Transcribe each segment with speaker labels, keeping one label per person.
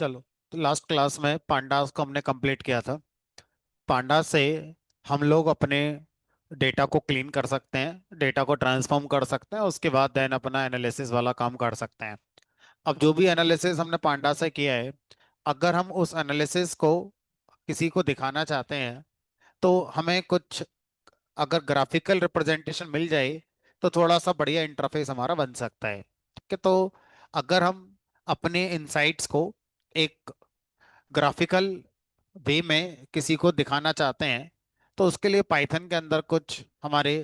Speaker 1: चलो, तो last class में पांडास को हमने कंप्लीट किया था। पांडास से हम लोग अपने डेटा को क्लीन कर सकते हैं, डेटा को ट्रांसफॉर्म कर सकते हैं, उसके बाद देन अपना एनालिसिस वाला काम कर सकते हैं। अब जो भी एनालिसिस हमने पांडास से किया है, अगर हम उस एनालिसिस को किसी को दिखाना चाहते हैं तो हमें कुछ अगर ग्राफिकल रिप्रेजेंटेशन मिल जाए तो थोड़ा सा बढ़िया इंटरफेस हमारा बन सकता है। ठीक है, तो अगर हम अपने इंसाइट्स को एक ग्राफिकल वे में किसी को दिखाना चाहते हैं तो उसके लिए पाइथन के अंदर कुछ हमारे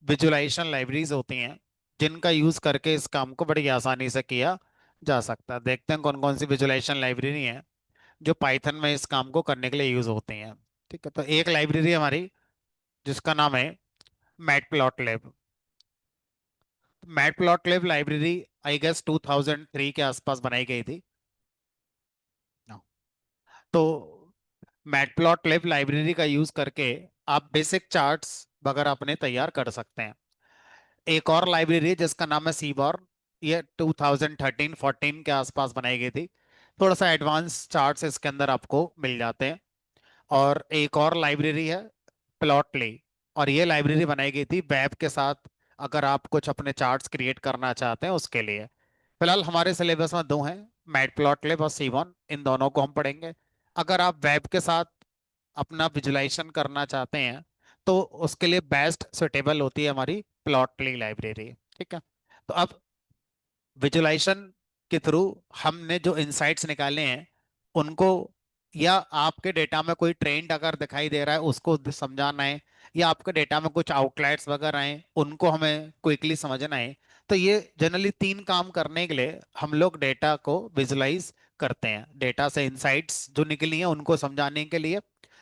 Speaker 1: विजुलाइजेशन लाइब्रेरीज होती हैं जिनका यूज करके इस काम को बड़ी आसानी से किया जा सकता है। देखते हैं कौन कौन सी विजुलाइजेशन लाइब्रेरी हैं जो पाइथन में इस काम को करने के लिए यूज होती हैं। ठीक है, तो एक लाइब्रेरी हमारी जिसका नाम है Matplotlib. Matplotlib library I guess 2003 के आसपास बनाई गई थी। हाँ। तो मैटप्लॉटलिब लाइब्रेरी का यूज करके आप बेसिक चार्ट्स वगैरह अपने तैयार कर सकते हैं। एक और लाइब्रेरी है जिसका नाम है सीबॉर्न। ये 2013-14 के आसपास बनाई गई थी। थोड़ा सा एडवांस चार्ट्स इसके अंदर आपको मिल जाते हैं। और एक और लाइब्रेरी है प्लॉटली, और ये लाइब्रेरी बनाई गई थी वेब के साथ, अगर आप कुछ अपने चार्ट्स क्रिएट करना चाहते हैं उसके लिए। फिलहाल हमारे सिलेबस में दो हैं, मैटप्लॉटलिब और सीबॉर्न, इन दोनों को हम पढ़ेंगे। अगर आप वेब के साथ अपना विजुलाइजेशन करना चाहते हैं तो उसके लिए बेस्ट सुटेबल होती है हमारी प्लॉटली लाइब्रेरी। ठीक है, तो अब विजुलाइजेशन के थ्रू हमने जो इंसाइट्स निकाले हैं उनको, या आपके डेटा में कोई ट्रेंड अगर दिखाई दे रहा है उसको समझाना है, या आपके डेटा में कुछ आउटलायर्स वगैरह हैं उनको हमें क्विकली समझना है। तो ये जनरली तीन काम करने के लिए हम लोग डेटा को विजुलाइज करते हैं। डेटा से इंसाइट्स जो निकली हैं उनको समझाने के लिए,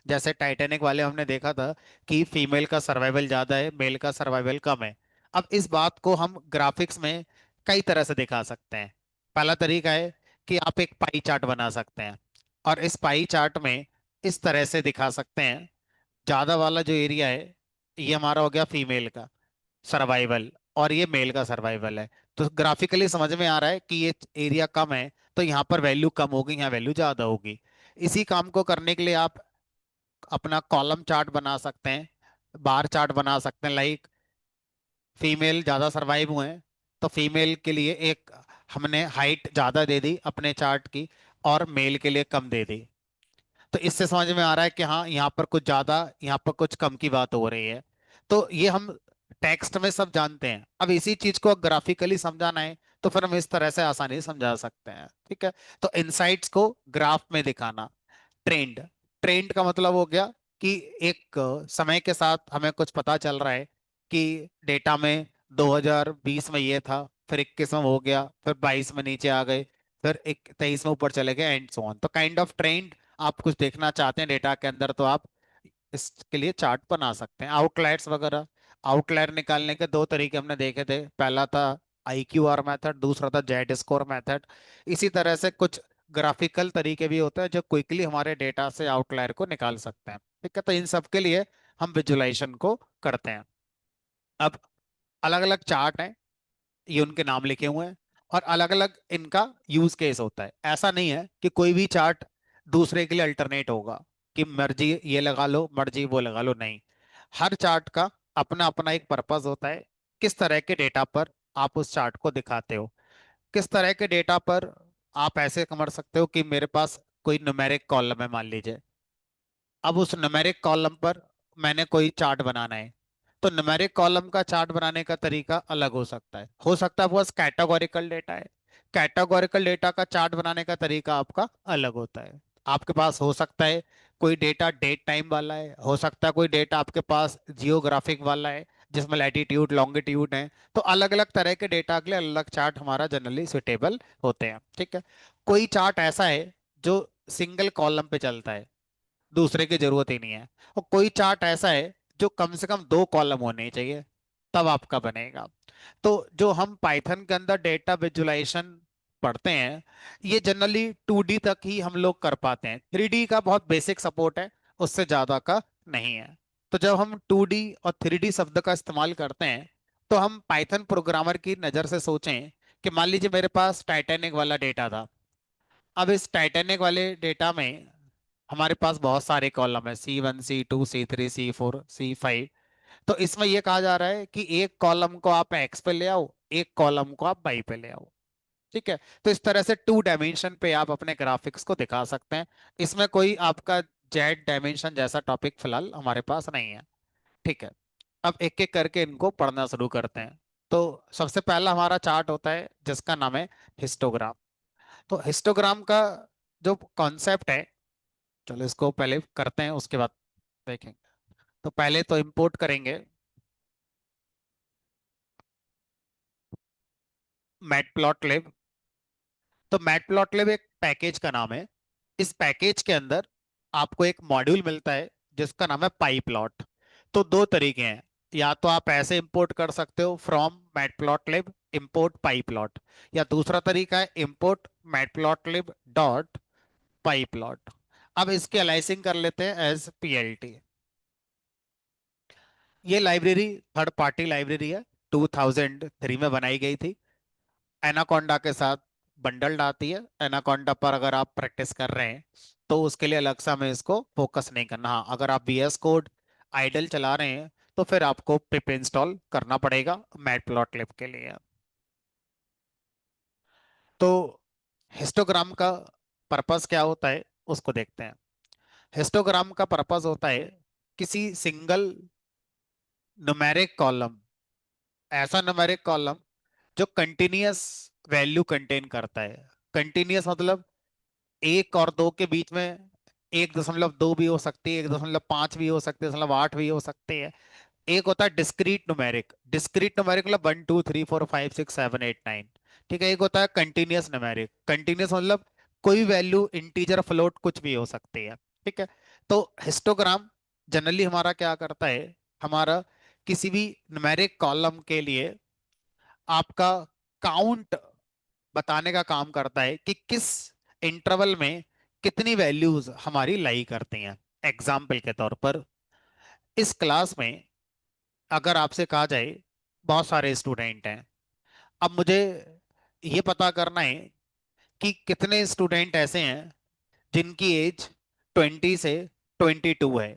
Speaker 1: जैसे टाइटैनिक वाले हमने देखा था कि फीमेल का सर्वाइवल ज्यादा है, मेल का सर्वाइवल कम है। अब इस बात को हम ग्राफिक्स में कई तरह से दिखा सकते हैं। पहला तरीका है कि आप एक पाई चार्ट बना सकते हैं, और इस पाई चार्ट में इस तरह से दिखा सकते हैं। ज्यादा वाला जो एरिया है ये हमारा हो गया फीमेल का सर्वाइवल, और ये मेल का सर्वाइवल है। तो ग्राफिकली समझ में आ रहा है कि ये एरिया कम है तो यहाँ पर वैल्यू कम होगी, यहाँ वैल्यू ज्यादा होगी। इसी काम को करने के लिए आप अपना कॉलम चार्ट बना सकते हैं, बार चार्ट बना सकते हैं। लाइक फीमेल ज्यादा सरवाइव हुए हैं तो फीमेल के लिए एक हमने हाइट ज्यादा दे दी अपने चार्ट की, और मेल के लिए कम दे दी। तो इससे समझ में आ रहा है कि हाँ यहाँ पर कुछ ज्यादा, यहाँ पर कुछ कम की बात हो रही है। तो ये हम टेक्स्ट में सब जानते हैं। अब इसी चीज को ग्राफिकली समझाना है तो फिर हम इस तरह से आसानी से समझा सकते हैं। ठीक है, तो इंसाइट्स को ग्राफ में दिखाना। ट्रेंड, ट्रेंड का मतलब हो गया कि एक समय के साथ हमें कुछ पता चल रहा है कि डेटा में 2020 में ये था, फिर 21 में हो गया, फिर 22 में नीचे आ गए, फिर 23 में ऊपर चले गए, एंड सो ऑन। तो काइंड ऑफ ट्रेंड आप कुछ देखना चाहते हैं डेटा के अंदर तो आप इसके लिए चार्ट बना सकते हैं। आउटलायर्स वगैरह, आउटलायर निकालने के दो तरीके हमने देखे थे। पहला था IQR मेथड, दूसरा था जेड स्कोर मेथड। इसी तरह से कुछ ग्राफिकल तरीके भी होते हैं जो क्विकली हमारे डेटा से आउटलायर को निकाल सकते हैं। ठीक है, तो इन सब के लिए हम विजुलाइजेशन को करते हैं। अब अलग अलग चार्ट हैं, ये उनके नाम लिखे हुए हैं, और अलग अलग इनका यूज केस होता है। ऐसा नहीं है कि कोई भी चार्ट दूसरे के लिए अल्टरनेट होगा कि मर्जी ये लगा लो मर्जी वो लगा लो, नहीं। हर चार्ट का अपना अपना एक पर्पस होता है। किस तरह के डेटा पर आप उस चार्ट को दिखाते हो, किस तरह के डेटा पर आप ऐसे समझ सकते हो कि मेरे पास कोई न्यूमेरिक कॉलम है मान लीजिए। अब उस न्यूमेरिक कॉलम पर मैंने कोई चार्ट बनाना है, तो न्यूमेरिक कॉलम का चार्ट बनाने का तरीका अलग हो सकता है वो कैटेगोरिकल डेटा है, कैटेगोरिकल डेटा का चार्ट बनाने का तरीका आपका अलग होता है। आपके पास हो सकता है कोई डेटा डेट टाइम वाला है, हो सकता है कोई डेटा आपके पास जियोग्राफिक वाला है जिसमें लैटिट्यूड लॉन्गिट्यूड है। तो अलग अलग तरह के डेटा के लिए अलग अलग चार्ट हमारा जनरली सुटेबल होते हैं। ठीक है, कोई चार्ट ऐसा है जो सिंगल कॉलम पे चलता है, दूसरे की जरूरत ही नहीं है। और कोई चार्ट ऐसा है जो कम से कम दो कॉलम होने चाहिए, तब आपका बनेगा। तो जो हम पाइथन के अंदर डेटा विजुलाइजेशन पढ़ते हैं ये जनरली 2D तक ही हम लोग कर पाते हैं। 3D का बहुत बेसिक सपोर्ट है, उससे ज्यादा का नहीं है। तो जब हम 2D और 3D शब्द का इस्तेमाल करते हैं तो हम पाइथन प्रोग्रामर की नजर से सोचें कि मान लीजिए मेरे पास टाइटैनिक वाला डेटा था, अब इस टाइटैनिक वाले डेटा में हमारे पास बहुत सारे कॉलम है, C1 C2 C3 C4 C5। तो इसमें यह कहा जा रहा है कि एक कॉलम को आप एक्स पे ले आओ, एक कॉलम को आप वाई पे ले आओ। ठीक है। तो इस तरह से 2 डायमेंशन पे आप अपने ग्राफिक्स को दिखा सकते हैं। इसमें कोई आपका जेड डायमेंशन जैसा टॉपिक फिलहाल हमारे पास नहीं है। ठीक है। अब एक एक करके इनको पढ़ना शुरू करते हैं। तो सबसे पहला हमारा चार्ट होता है जिसका नाम है हिस्टोग्राम। तो हिस्टोग्राम का जो कॉन्सेप्ट है, चलो इसको पहले करते हैं उसके बाद देखेंगे। तो पहले तो इंपोर्ट करेंगे मैटप्लॉटलिब। तो मैटप्लॉटलिब एक पैकेज का नाम है। इस पैकेज के अंदर आपको एक मॉड्यूल मिलता है जिसका नाम है पाईप्लॉट। तो दो तरीके हैं, या तो आप ऐसे इंपोर्ट कर सकते हो फ्रॉम मैटप्लॉटलिब इंपोर्ट पाईप्लॉट, या दूसरा तरीका है इंपोर्ट मैटप्लॉटलिब डॉट पाईप्लॉट। अब इसकी अलाइसिंग कर लेते हैं एज पीएलटी। ये लाइब्रेरी थर्ड पार्टी लाइब्रेरी है, 2003 में बनाई गई थी। एनाकोंडा के साथ बंडल्ड आती है। एनाकोंडा पर अगर आप प्रैक्टिस कर रहे हैं तो उसके लिए अलग से हमें इसको फोकस नहीं करना। हाँ, अगर आप VS कोड आइडल चला रहे हैं तो फिर आपको पिप इंस्टॉल करना पड़ेगा मैटप्लॉटलिब के लिए। तो हिस्टोग्राम का पर्पस क्या होता है उसको देखते हैं। हिस्टोग्राम का पर्पस होता है किसी सिंगल न्यूमेरिक कॉलम, ऐसा न्यूमेरिक कॉलम जो कंटिन्यूअस वैल्यू कंटेन करता है। कंटिन्यूअस मतलब 1 और 2 के बीच में 1.2 भी हो सकती है, 1.5 भी हो सकती है, 1.8 भी हो सकती है। एक होता है डिस्क्रीट न्यूमेरिक। डिस्क्रीट न्यूमेरिक मतलब 1 2 3 4 5 6 7 8 9। ठीक है। एक होता है कंटिन्यूअस न्यूमेरिक। कंटिन्यूअस मतलब कोई वैल्यू इंटीजर फ्लोट कुछ भी हो सकती है। ठीक है। तो हिस्टोग्राम जनरली हमारा क्या करता है, हमारा किसी भी न्यूमेरिक कॉलम के लिए आपका काउंट बताने का काम करता है कि किस इंटरवल में कितनी वैल्यूज हमारी लाई करती हैं। एग्जाम्पल के तौर पर इस क्लास में अगर आपसे कहा जाए बहुत सारे स्टूडेंट हैं, अब मुझे ये पता करना है कि कितने स्टूडेंट ऐसे हैं जिनकी एज 20 से 22 है,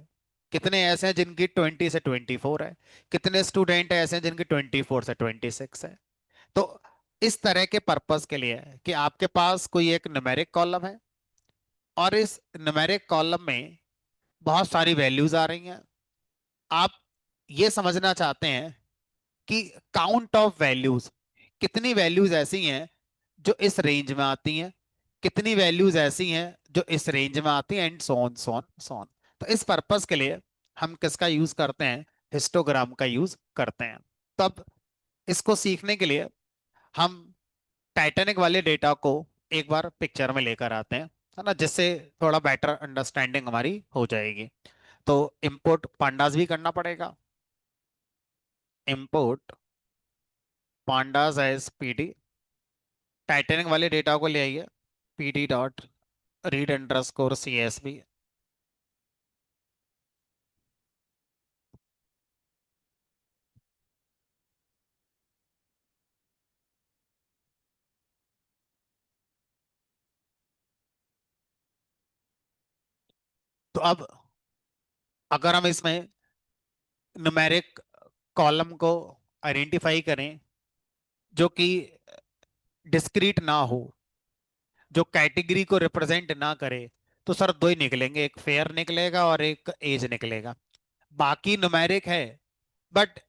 Speaker 1: कितने ऐसे हैं जिनकी 20 से 24 है, कितने स्टूडेंट ऐसे हैं जिनकी 24 से 26 है। तो इस तरह के पर्पस के लिए है कि आपके पास कोई एक न्यूमेरिक कॉलम है और इस न्यूमेरिक कॉलम में बहुत सारी वैल्यूज आ रही हैं। आप ये समझना चाहते हैं कि काउंट ऑफ वैल्यूज, कितनी वैल्यूज ऐसी हैं जो इस रेंज में आती हैं, कितनी वैल्यूज ऐसी हैं जो इस रेंज में आती हैं, and so on so on so on. तो इस पर्पस के लिए हम किसका यूज करते हैं, हिस्टोग्राम का यूज करते हैं। तब इसको सीखने के लिए हम टाइटैनिक वाले डेटा को एक बार पिक्चर में लेकर आते हैं, है ना, जिससे थोड़ा बेटर अंडरस्टैंडिंग हमारी हो जाएगी। तो इंपोर्ट पांडास भी करना पड़ेगा। Import pandas as PD। Titanic वाले डेटा को ले आइए, PD dot read underscore CSV। तो अब अगर हम इसमें न्यूमेरिक कॉलम को आइडेंटिफाई करें जो कि डिस्क्रीट ना हो, जो कैटेगरी को रिप्रेजेंट ना करे, तो सर दो ही निकलेंगे, एक फेयर निकलेगा और एक एज निकलेगा। बाकी न्यूमेरिक है बट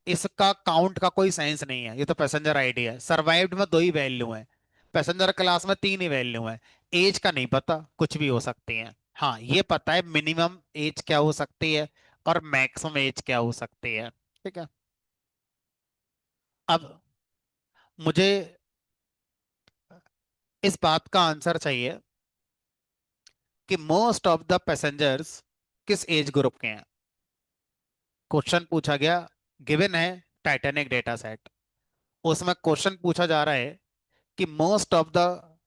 Speaker 1: इसका काउंट का कोई सेंस नहीं है। ये तो पैसेंजर आईडी है। सर्वाइव्ड में दो ही वैल्यू है, पैसेंजर क्लास में तीन ही वैल्यू है। एज का नहीं पता, कुछ भी हो सकती है। हाँ, ये पता है मिनिमम एज क्या हो सकती है और मैक्सिमम एज क्या हो सकती है। ठीक है। अब मुझे इस बात का आंसर चाहिए कि मोस्ट ऑफ द पैसेंजर्स किस एज ग्रुप के हैं। क्वेश्चन पूछा गया, गिवन है टाइटैनिक डेटा सेट, उसमें क्वेश्चन पूछा जा रहा है कि मोस्ट ऑफ द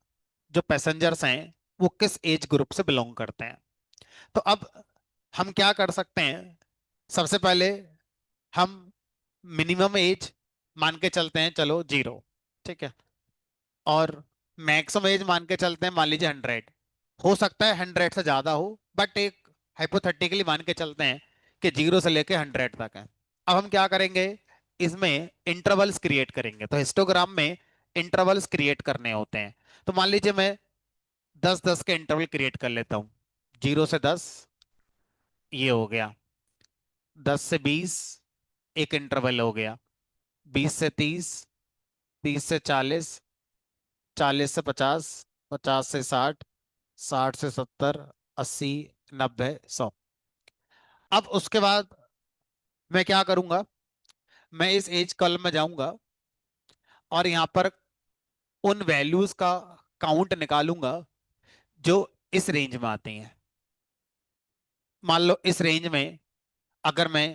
Speaker 1: जो पैसेंजर्स हैं वो किस एज ग्रुप से बिलोंग करते हैं। तो अब हम क्या कर सकते हैं, सबसे पहले हम मिनिमम एज मान के चलते हैं, चलो 0। ठीक है। और मैक्सिमम एज मान के चलते हैं, मान लीजिए 100, हो सकता है 100 से ज्यादा हो, बट एक हाइपोथेटिकली मान के चलते हैं कि 0 से लेके 100 तक है। अब हम क्या करेंगे, इसमें इंटरवल्स क्रिएट करेंगे। तो हिस्टोग्राम में इंटरवल्स क्रिएट करने होते हैं। तो मान लीजिए मैं 10-10 के इंटरवल क्रिएट कर लेता हूँ। 0 से 10 ये हो गया, 10 से 20 एक इंटरवल हो गया, 20 से 30, 30 से 40, 40 से 50, 50 से 60, 60 से 70, 80, 90, 100। अब उसके बाद मैं क्या करूंगा, मैं इस एज कॉलम में जाऊंगा और यहां पर उन वैल्यूज का काउंट निकालूंगा जो इस रेंज में आती हैं। मान लो इस रेंज में अगर मैं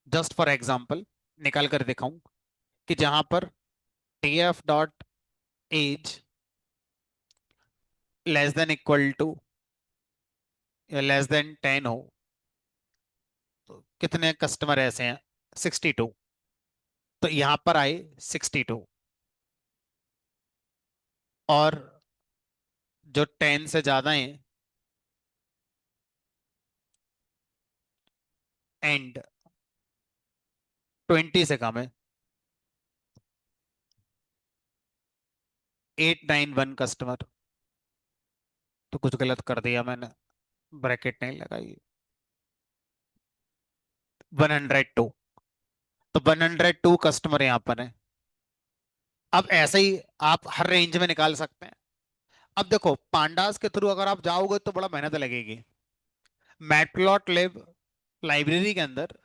Speaker 1: जस्ट फॉर एग्जांपल निकाल कर दिखाऊं कि जहां पर tf.age less than equal to या लेस देन 10 हो, तो कितने कस्टमर ऐसे हैं, 62। तो यहां पर आए 62, और जो 10 से ज्यादा हैं एंड 20 से कम है, 891 कस्टमर। तो कुछ गलत कर दिया मैंने, ब्रैकेट नहीं लगाई, 102। तो 102 कस्टमर यहाँ पर है। अब ऐसे ही आप हर रेंज में निकाल सकते हैं। अब देखो पांडास के थ्रू अगर आप जाओगे तो बड़ा मेहनत लगेगी। मैटप्लॉटलिब लाइब्रेरी के अंदर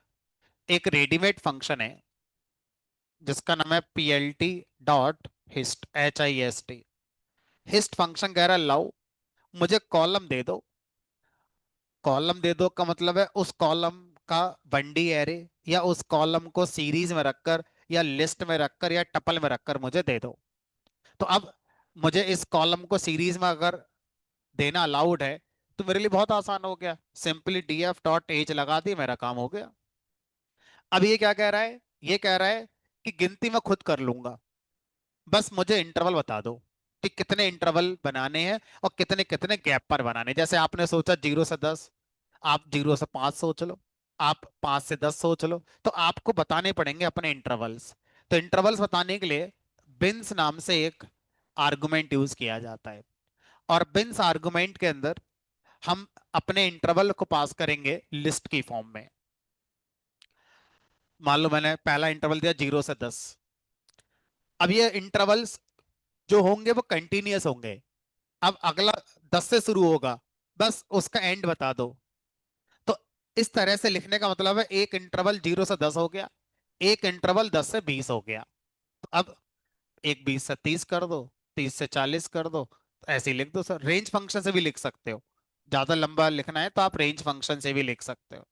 Speaker 1: एक रेडीमेड फंक्शन है जिसका नाम है plt.hist, HIST। हिस्ट फंक्शन कह रहा है लाओ मुझे कॉलम दे दो। कॉलम दे दो का मतलब है उस कॉलम का बंडी एरे, या उस कॉलम को सीरीज में रखकर या लिस्ट में रखकर या टपल में रखकर मुझे दे दो। तो अब मुझे इस कॉलम को सीरीज में अगर देना अलाउड है तो मेरे लिए बहुत आसान हो गया, सिंपली df.age लगा दी, मेरा काम हो गया। अब ये क्या कह रहा है, ये कह रहा है कि गिनती मैं खुद कर लूंगा, बस मुझे इंटरवल बता दो कि कितने इंटरवल बनाने हैं और कितने कितने गैप पर बनाने हैं। जैसे आपने सोचा 0 से 10, आप 0 से 5 सोच लो, आप 5 से 10 सोच लो, तो आपको बताने पड़ेंगे अपने इंटरवल्स। तो इंटरवल्स बताने के लिए बिन्स नाम से एक आर्गुमेंट यूज किया जाता है, और बिन्स आर्गुमेंट के अंदर हम अपने इंटरवल को पास करेंगे लिस्ट की फॉर्म में। मान लो मैंने पहला इंटरवल दिया 0 से 10। अब ये इंटरवल्स जो होंगे वो कंटिन्यूअस होंगे। अब अगला 10 से शुरू होगा, बस उसका एंड बता दो। तो इस तरह से लिखने का मतलब है एक इंटरवल 0 से 10 हो गया, एक इंटरवल 10 से 20 हो गया। तो अब एक 20 से 30 कर दो, 30 से 40 कर दो, तो ऐसे ही लिख दो सर। रेंज फंक्शन से भी लिख सकते हो, ज्यादा लंबा लिखना है तो आप रेंज फंक्शन से भी लिख सकते हो,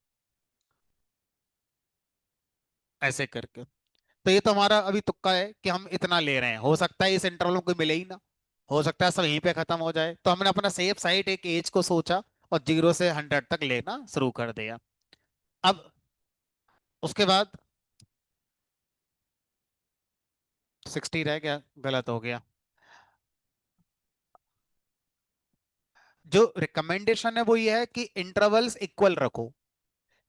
Speaker 1: ऐसे करके। तो ये तो हमारा अभी तुक्का है कि हम इतना ले रहे हैं, हो सकता है इस इंटरवल में कोई मिले ही ना, हो सकता है सब यहीं पे खत्म हो जाए। तो हमने अपना सेफ साइड एक एज को सोचा और 0 से 100 तक लेना शुरू कर दिया। अब उसके बाद 60 रह गया, गलत हो गया। जो रिकमेंडेशन है वो ये है कि इंटरवल्स इक्वल रखो,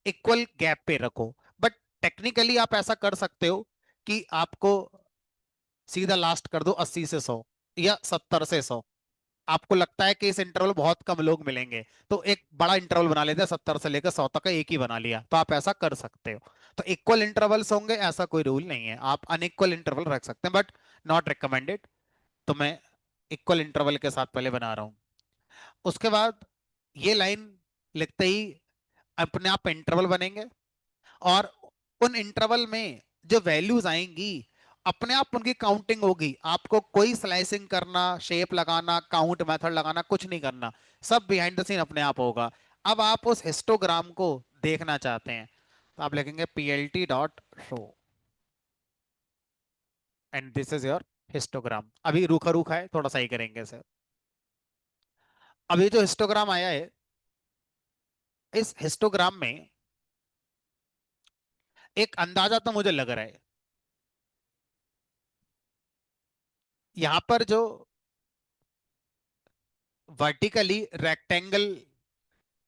Speaker 1: इक्वल गैप पे रखो। बट टेक्निकली आप ऐसा कर सकते हो कि आपको सीधा लास्ट कर दो 80 से 100 या 70 से 100। आपको लगता है कि इस इंटरवल बहुत कम लोग मिलेंगे तो एक बड़ा इंटरवल बना लेते हैं, 70 से लेकर 100 तक का एक ही बना लिया, तो आप ऐसा कर सकते हो। तो इक्वल इंटरवल्स होंगे ऐसा कोई रूल नहीं है, आप अनइक्वल इंटरवल रख सकते हैं, बट नॉट रिकमेंडेड। तो मैं इक्वल इंटरवल के साथ पहले बना रहा हूं। उसके बाद ये लाइन लिखते ही अपने आप इंटरवल बनेंगे, और उन इंटरवल में जो वैल्यूज आएंगी अपने आप उनकी काउंटिंग होगी। आपको कोई स्लाइसिंग करना, शेप लगाना, काउंट मेथड लगाना कुछ नहीं करना, सब बिहाइंड द सीन अपने आप होगा। अब आप उस हिस्टोग्राम को देखना चाहते हैं तो आप लिखेंगे plt.show and this is your histogram. अभी रूखा रूखा है, थोड़ा सही करेंगे सर। अभी जो हिस्टोग्राम आया है, इस हिस्टोग्राम में एक अंदाजा तो मुझे लग रहा है, यहां पर जो वर्टिकली रेक्टेंगल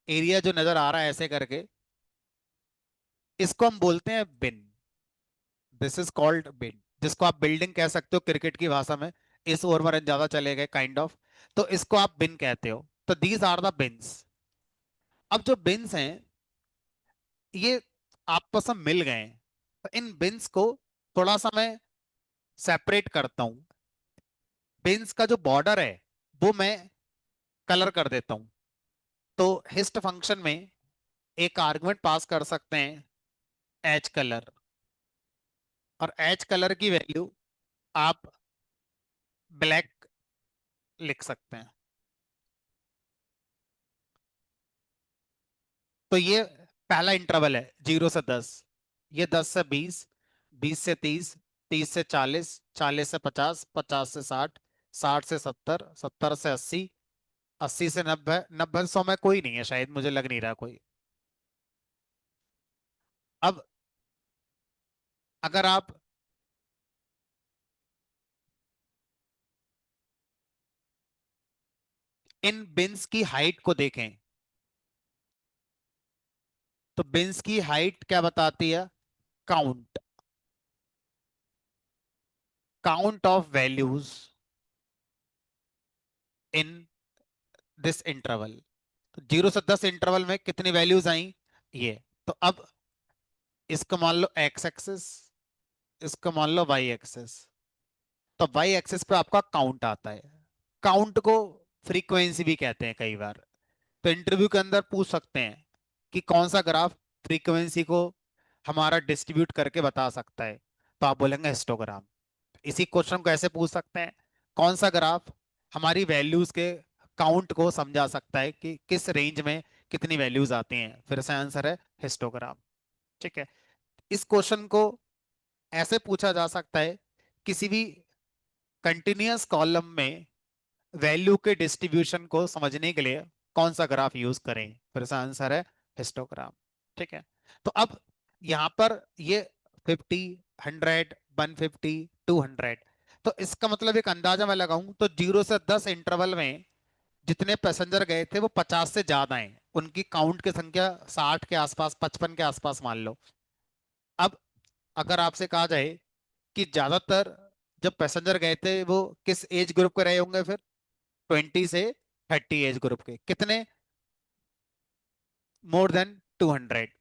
Speaker 1: एरिया जो नजर आ रहा है ऐसे करके, इसको हम बोलते हैं बिन। दिस इज कॉल्ड बिन, जिसको आप बिल्डिंग कह सकते हो क्रिकेट की भाषा में। इस ओवर में रन ज्यादा चले गए काइंड ऑफ, तो इसको आप बिन कहते हो। तो दीज आर द बिन्स। अब जो बिन्स हैं ये आपस में मिल गए हैं, तो इन बिन्स को थोड़ा सा मैं सेपरेट करता हूं। बिन्स का जो बॉर्डर है वो मैं कलर कर देता हूं। तो हिस्ट फंक्शन में एक आर्गुमेंट पास कर सकते हैं एच कलर, और एच कलर की वैल्यू आप ब्लैक लिख सकते हैं। तो ये पहला इंटरवल है 0 से 10। ये 10 से 20, 20 से 30, 30 से 40, 40 से 50, 50 से 60, 60 से 70, 70 से 80, 80 से 90, 90 100 में कोई नहीं है शायद, मुझे लग नहीं रहा कोई। अब अगर आप इन बिन्स की हाइट को देखें, तो बिन्स की हाइट क्या बताती है? Count, count of values in this interval. तो 0 से 10 इंटरवल में कितनी वैल्यूज आई? ये। तो अब इसको मान लो एक्स एक्सिस, इसको मान लो वाई एक्सिस। तो वाई एक्सिस पे आपका काउंट आता है। काउंट को फ्रीक्वेंसी भी कहते हैं कई बार। तो इंटरव्यू के अंदर पूछ सकते हैं कि कौन सा ग्राफ फ्रीक्वेंसी को हमारा डिस्ट्रीब्यूट करके बता सकता है, तो आप बोलेंगे हिस्टोग्राम। इसी क्वेश्चन को ऐसे पूछ सकते हैं, कौन सा ग्राफ हमारी वैल्यूज के काउंट को समझा सकता है कि किस रेंज में कितनी वैल्यूज आती हैं, फिर से आंसर है हिस्टोग्राम। ठीक है। इस क्वेश्चन को ऐसे पूछा जा सकता है, किसी भी कंटिन्यूअस कॉलम में वैल्यू के डिस्ट्रीब्यूशन को समझने के लिए कौन सा ग्राफ यूज करें, फिर से आंसर है हिस्टोग्राम। ठीक है। तो अब यहां पर ये 50, 100, 150, 200, तो इसका मतलब एक अंदाजा मैं लगाऊं तो 0 से 10 इंटरवल में जितने पैसेंजर गए थे वो 50 से ज्यादा हैं, उनकी काउंट की संख्या 60 के आसपास, 55 के आसपास मान लो। अब अगर आपसे कहा जाए कि ज्यादातर जब पैसेंजर गए थे वो किस एज ग्रुप के रहे होंगे, फिर 20 से 30 एज ग्रुप के, कितने? More than 200।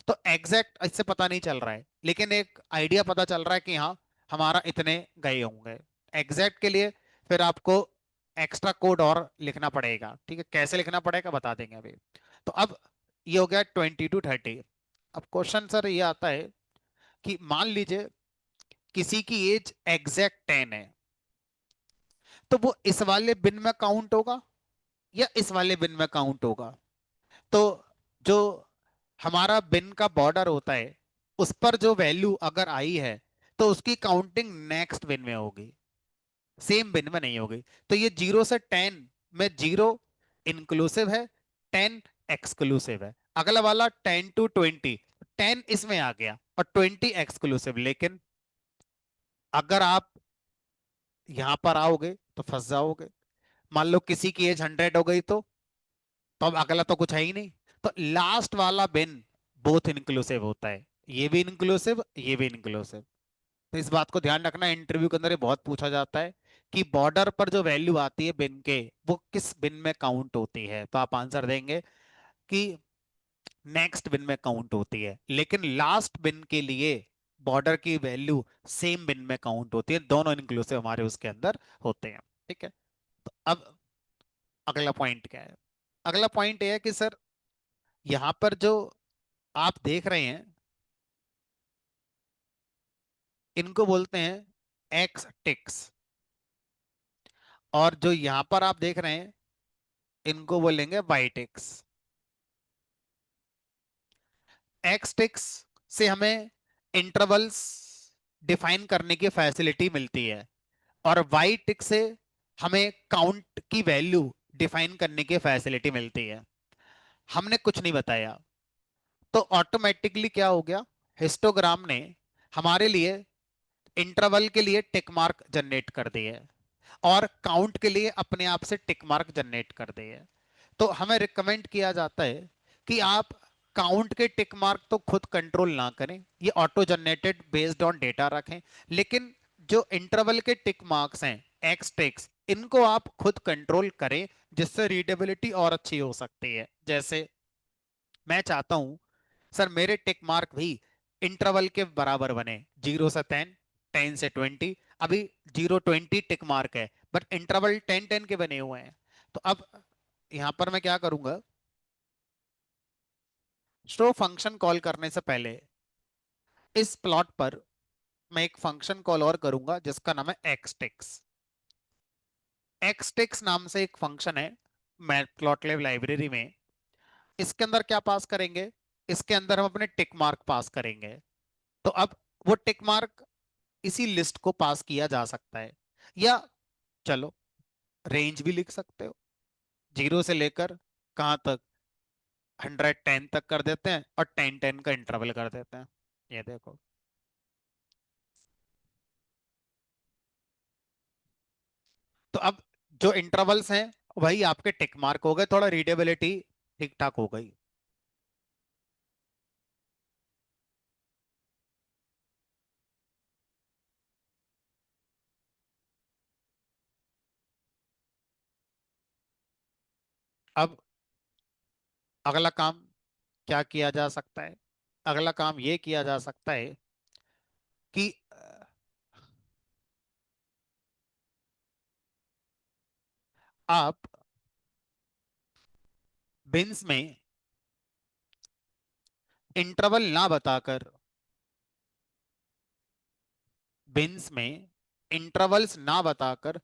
Speaker 1: तो एग्जैक्ट इससे पता नहीं चल रहा है, लेकिन एक आइडिया पता चल रहा है कि हाँ हमारा इतने गए होंगे। एग्जैक्ट के लिए फिर आपको एक्स्ट्रा कोड और लिखना पड़ेगा। ठीक है, कैसे लिखना पड़ेगा बता देंगे अभी। तो अब ये हो गया 20 to 30। अब क्वेश्चन सर ये आता है कि मान लीजिए किसी की एज एग्जैक्ट 10 है, तो वो इस वाले बिन में काउंट होगा या इस वाले बिन में काउंट होगा? तो जो हमारा बिन का बॉर्डर होता है उस पर जो वैल्यू अगर आई है तो उसकी काउंटिंग नेक्स्ट बिन में होगी, सेम बिन में नहीं होगी। तो ये 0 से 10 में 0 इंक्लूसिव है, 10 एक्सक्लूसिव है। अगला वाला 10 to 20, 10 इसमें आ गया और 20 एक्सक्लूसिव। लेकिन अगर आप यहां पर आओगे तो फंस जाओगे। मान लो किसी की एज 100 हो गई, तो अब अगला तो कुछ है ही नहीं। तो लास्ट वाला बिन बोथ इंक्लूसिव होता है, ये भी इंक्लूसिव, ये भी इंक्लूसिव। तो इस बात को ध्यान रखना, इंटरव्यू के अंदर ये बहुत पूछा जाता है कि बॉर्डर पर जो वैल्यू आती है बिन के, वो किस बिन में काउंट होती है। तो आप आंसर देंगे कि नेक्स्ट बिन में काउंट होती है, लेकिन लास्ट बिन के लिए बॉर्डर की वैल्यू सेम बिन में काउंट होती है, दोनों इंक्लूसिव हमारे उसके अंदर होते हैं। ठीक है। तो अब अगला पॉइंट क्या है? अगला पॉइंट ये है कि सर यहां पर जो आप देख रहे हैं इनको बोलते हैं एक्स टिक्स, और जो यहां पर आप देख रहे हैं इनको बोलेंगे वाई टिक्स। एक्स टिक्स से हमें इंटरवल्स डिफाइन करने की फैसिलिटी मिलती है, और वाई टिक से हमें काउंट की वैल्यू डिफाइन करने की फैसिलिटी मिलती है। हमने कुछ नहीं बताया, तो ऑटोमेटिकली क्या हो गया, हिस्टोग्राम ने हमारे लिए इंटरवल के लिए टिक मार्क जनरेट कर दिए। और काउंट के लिए अपने आप से टिक मार्क जनरेट कर दे। तो हमें रिकमेंड किया जाता है कि आप काउंट के टिक मार्क तो खुद कंट्रोल ना करें, ये auto generated based on data रखें। लेकिन जो इंटरवल के टिक मार्क्स हैं, एक्स टिक्स, इनको आप खुद कंट्रोल करें, जिससे रीडेबिलिटी और अच्छी हो सकती है। जैसे मैं चाहता हूं सर मेरे टिक मार्क भी इंटरवल के बराबर बने, 0 से 10, 10 से 20। अभी 0-20 टिक मार्क है, बट इंटरवल 10-10 के बने हुए हैं। तो अब यहां पर मैं क्या करूंगा, स्ट्रो फंक्शन कॉल करने से पहले इस प्लॉट पर मैं एक फंक्शन कॉल और करूंगा जिसका नाम है एक्सटेक्स। एक्सटेक्स नाम से एक फंक्शन है मैटप्लॉटलिब लाइब्रेरी में। इसके अंदर क्या पास करेंगे, इसके अंदर हम अपने टिक मार्क पास करेंगे। तो अब वो टिक मार्क इसी लिस्ट को पास किया जा सकता है, या चलो रेंज भी लिख सकते हो, 0 से लेकर कहां तक, 110 तक कर देते हैं और 10-10 का इंटरवल कर देते हैं। ये देखो। तो अब जो इंटरवल्स हैं वही आपके टिक मार्क हो गए, थोड़ा रीडेबिलिटी ठीक ठाक हो गई। अब अगला काम क्या किया जा सकता है, अगला काम ये किया जा सकता है कि आप बिन्स में इंटरवल ना बताकर, बिन्स में इंटरवल्स ना बताकर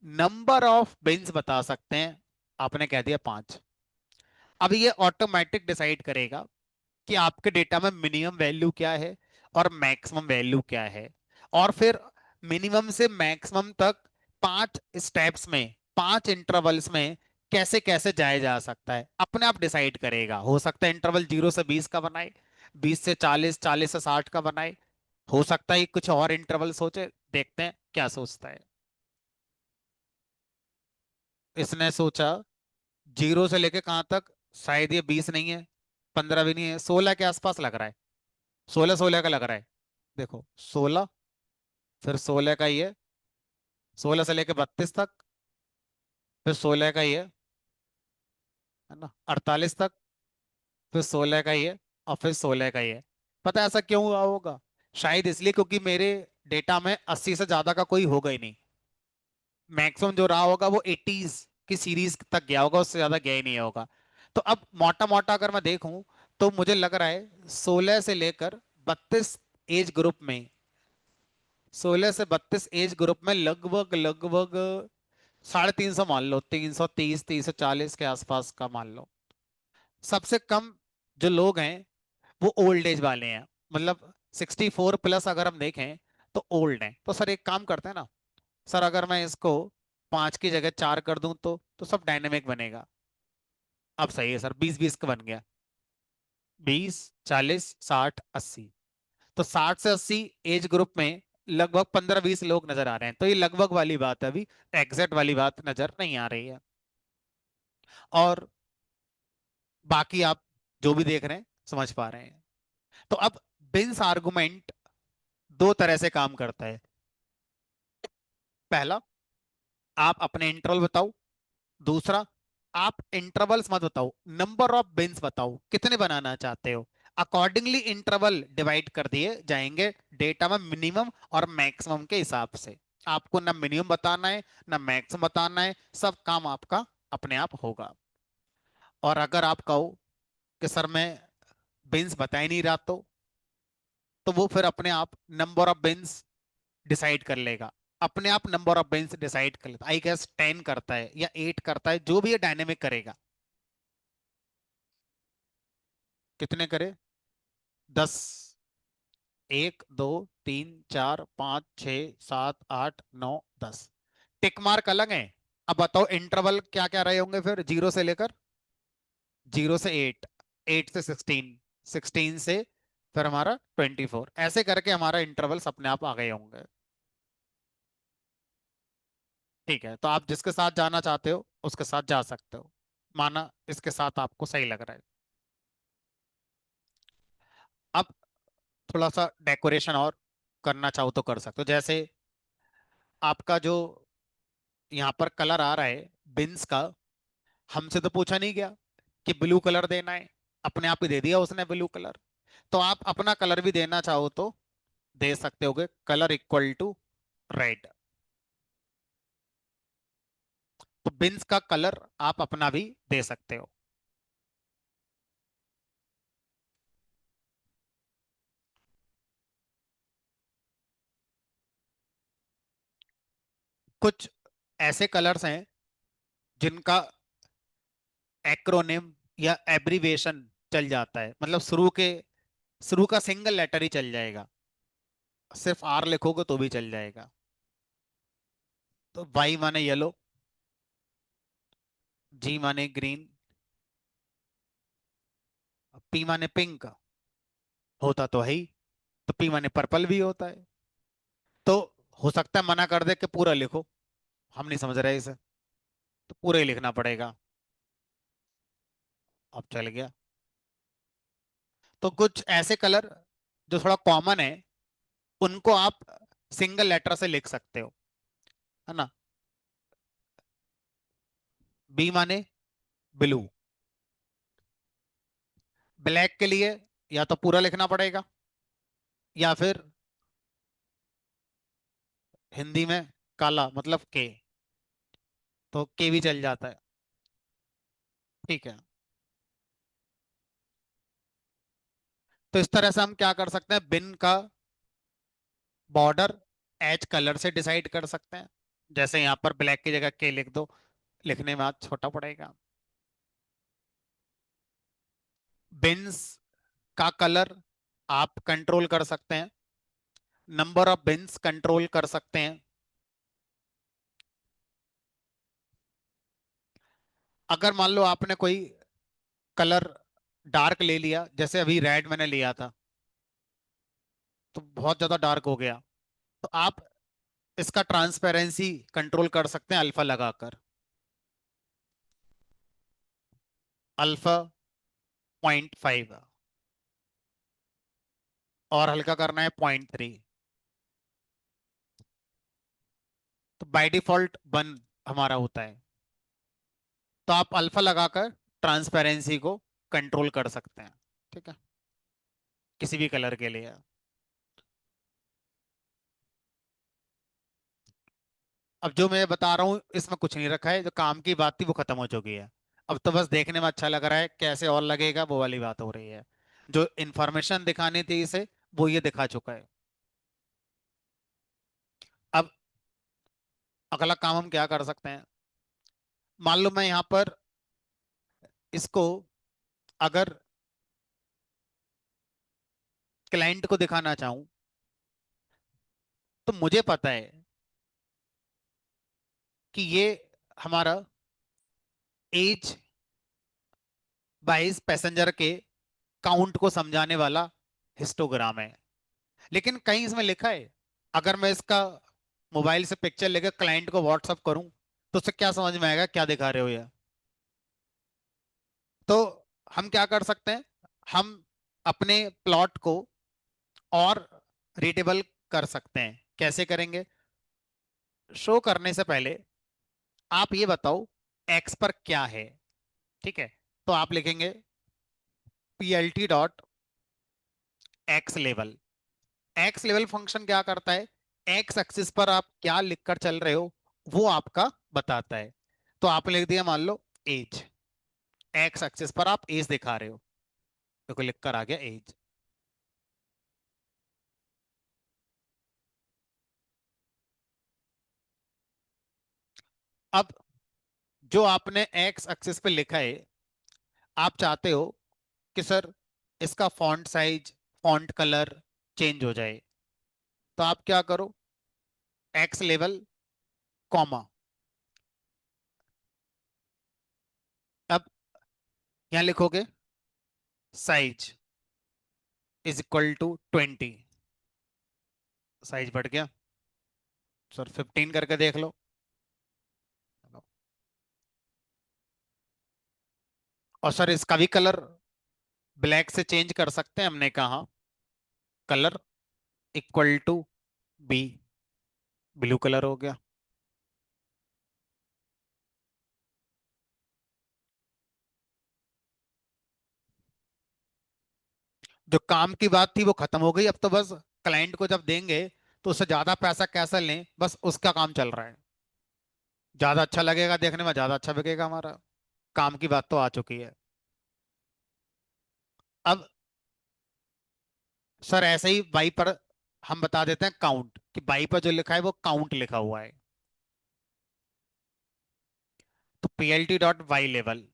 Speaker 1: नंबर ऑफ बिन्स बता सकते हैं। आपने कह दिया 5। अब ये ऑटोमेटिक डिसाइड करेगा कि आपके डेटा में मिनिमम वैल्यू क्या है और मैक्सिमम वैल्यू क्या है। और फिर मिनिमम से मैक्सिमम तक 5 स्टेप्स में, 5 इंटरवल्स में कैसे कैसे जाया जा सकता है, अपने आप डिसाइड करेगा। हो सकता है इंटरवल 0 से 20 का बनाए, 20 से 40, 40 से 60 का बनाए। हो सकता है कुछ और इंटरवल सोचे, देखते हैं क्या सोचता है। इसने सोचा 0 से लेके कहां तक, शायद ये 20 नहीं है, 15 भी नहीं है, 16 के आसपास लग रहा है। 16-16 का लग रहा है। देखो 16, फिर 16 का ये, 16 से लेके 32 तक, फिर 16 का ये, है ना, 48 तक, फिर 16 का ये, और फिर 16 का ये। पता है ऐसा क्यों हुआ होगा? शायद इसलिए क्योंकि मेरे डेटा में 80 से ज्यादा का कोई होगा ही नहीं। मैक्सिमम जो रहा होगा वो 80s की सीरीज तक गया होगा, उससे ज्यादा गया ही नहीं होगा। तो अब मोटा मोटा अगर मैं देखूं तो मुझे लग रहा है 16 से लेकर 32 एज ग्रुप में, 16 से 32 एज ग्रुप में लगभग लगभग 350 मान लो, 330, 340 के आसपास का मान लो। सबसे कम जो लोग हैं वो ओल्ड एज वाले हैं, मतलब 64+ अगर हम देखें तो ओल्ड हैं। तो सर एक काम करते हैं ना, सर अगर मैं इसको 5 की जगह 4 कर दूं तो सब डायनेमिक बनेगा। अब सही है सर, 20-20 का बन गया, 20, 40, 60, 80। तो 60 से 80 एज ग्रुप में लगभग 15-20 लोग नजर आ रहे हैं। तो ये लगभग वाली बात है, अभी एग्जैक्ट वाली बात नजर नहीं आ रही है। और बाकी आप जो भी देख रहे हैं समझ पा रहे हैं। तो अब बिन्स आर्गुमेंट दो तरह से काम करता है। पहला, आप अपने इंटरवल बताओ। दूसरा, आप इंटरवल्स मत बताओ, नंबर ऑफ बिन्स बताओ, कितने बनाना चाहते हो। अकॉर्डिंगली इंटरवल डिवाइड कर दिए जाएंगे डेटा में मिनिमम और मैक्सिमम के हिसाब से। आपको ना मिनिमम बताना है ना मैक्सिमम बताना है, सब काम आपका अपने आप होगा। और अगर आप कहो कि सर मैं बिन्स बता ही नहीं रहा, तो वो फिर अपने आप नंबर ऑफ बिन्स डिसाइड कर लेगा। अपने आप नंबर ऑफ बिन्स डिसाइड कर लेता, आई गेस 10 करता है या 8 करता है, जो भी ये डायनेमिक करेगा। कितने करे, 10, 1, 2, 3, 4, 5, 6, 7, 8, 9, 10। टिक मार्क अलग है। अब बताओ इंटरवल क्या क्या रहे होंगे फिर, 0 से लेकर, 0 से 8, 8 से 16, 16 से फिर हमारा 24, ऐसे करके हमारा इंटरवल्स अपने आप आ गए होंगे। ठीक है, तो आप जिसके साथ जाना चाहते हो उसके साथ जा सकते हो। माना इसके साथ आपको सही लग रहा है। अब थोड़ा सा डेकोरेशन और करना चाहो तो कर सकते हो। जैसे आपका जो यहाँ पर कलर आ रहा है बिन्स का, हमसे तो पूछा नहीं गया कि ब्लू कलर देना है, अपने आप ही दे दिया उसने ब्लू कलर। तो आप अपना कलर भी देना चाहो तो दे सकते होगे, कलर इक्वल टू रेड। तो बिन्स का कलर आप अपना भी दे सकते हो। कुछ ऐसे कलर्स हैं जिनका एक्रोनिम या एब्रीवेशन चल जाता है, मतलब शुरू का सिंगल लेटर ही चल जाएगा, सिर्फ आर लिखोगे तो भी चल जाएगा। तो वाई माने येलो, जी माने ग्रीन, पी माने पिंक, होता तो है ही, तो पी माने पर्पल भी होता है। तो हो सकता है मना कर दे कि पूरा लिखो, हम नहीं समझ रहे इसे, तो पूरा ही लिखना पड़ेगा। अब चल गया। तो कुछ ऐसे कलर जो थोड़ा कॉमन है उनको आप सिंगल लेटर से लिख सकते हो, है ना। बी माने ब्लू। ब्लैक के लिए या तो पूरा लिखना पड़ेगा या फिर हिंदी में काला मतलब के, तो के भी चल जाता है। ठीक है, तो इस तरह से हम क्या कर सकते हैं, बिन का बॉर्डर एज कलर से डिसाइड कर सकते हैं। जैसे यहाँ पर ब्लैक की जगह के लिख दो, लिखने में आज छोटा पड़ेगा। बिन्स का कलर आप कंट्रोल कर सकते हैं, नंबर ऑफ बिन्स कंट्रोल कर सकते हैं। अगर मान लो आपने कोई कलर डार्क ले लिया, जैसे अभी रेड मैंने लिया था तो बहुत ज्यादा डार्क हो गया, तो आप इसका ट्रांसपेरेंसी कंट्रोल कर सकते हैं अल्फा लगाकर। अल्फा 0.5 और हल्का करना है 0.3। तो बाय डिफॉल्ट 1 हमारा होता है। तो आप अल्फा लगाकर ट्रांसपेरेंसी को कंट्रोल कर सकते हैं। ठीक है, किसी भी कलर के लिए। अब जो मैं बता रहा हूँ इसमें कुछ नहीं रखा है, जो काम की बात थी वो खत्म हो चुकी है। अब तो बस देखने में अच्छा लग रहा है, कैसे और लगेगा वो वाली बात हो रही है। जो इंफॉर्मेशन दिखानी थी इसे, वो ये दिखा चुका है। अब अगला काम हम क्या कर सकते हैं, मान लो मैं यहाँ पर इसको अगर क्लाइंट को दिखाना चाहूं, तो मुझे पता है कि ये हमारा एज बाइस पैसेंजर के काउंट को समझाने वाला हिस्टोग्राम है। लेकिन कहीं इसमें लिखा है, अगर मैं इसका मोबाइल से पिक्चर लेकर क्लाइंट को व्हाट्सअप करूं तो उससे क्या समझ में आएगा क्या दिखा रहे हो ये। तो हम क्या कर सकते हैं, हम अपने प्लॉट को और रीडेबल कर सकते हैं। कैसे करेंगे, शो करने से पहले आप ये बताओ एक्स पर क्या है। ठीक है, तो आप लिखेंगे plt dot x level. X level function क्या करता है, एक्स एक्सिस पर आप क्या लिखकर चल रहे हो वो आपका बताता है। तो आप लिख दिया मान लो एज, एक्स एक्सिस पर आप एज दिखा रहे हो, देखो लिखकर आ गया एज। अब जो आपने एक्स एक्सिस पे लिखा है, आप चाहते हो कि सर इसका font size, font colour change हो जाए, तो आप क्या करो, एक्स लेवल कॉमा, अब यहां लिखोगे size is equal to 20। Size बढ़ गया, सर 15 करके देख लो। और सर इसका भी कलर ब्लैक से चेंज कर सकते हैं, हमने कहा colour equal to B, blue colour हो गया। जो काम की बात थी वो खत्म हो गई, अब तो बस क्लाइंट को जब देंगे तो उससे ज्यादा पैसा कैसे लें, बस उसका काम चल रहा है। ज्यादा अच्छा लगेगा देखने में, ज्यादा अच्छा बिकेगा हमारा, काम की बात तो आ चुकी है। अब सर ऐसे ही बाई पर हम बता देते हैं काउंट, कि बाई पर जो लिखा है वो काउंट लिखा हुआ है। तो पीएलटी डॉट वाई लेवल।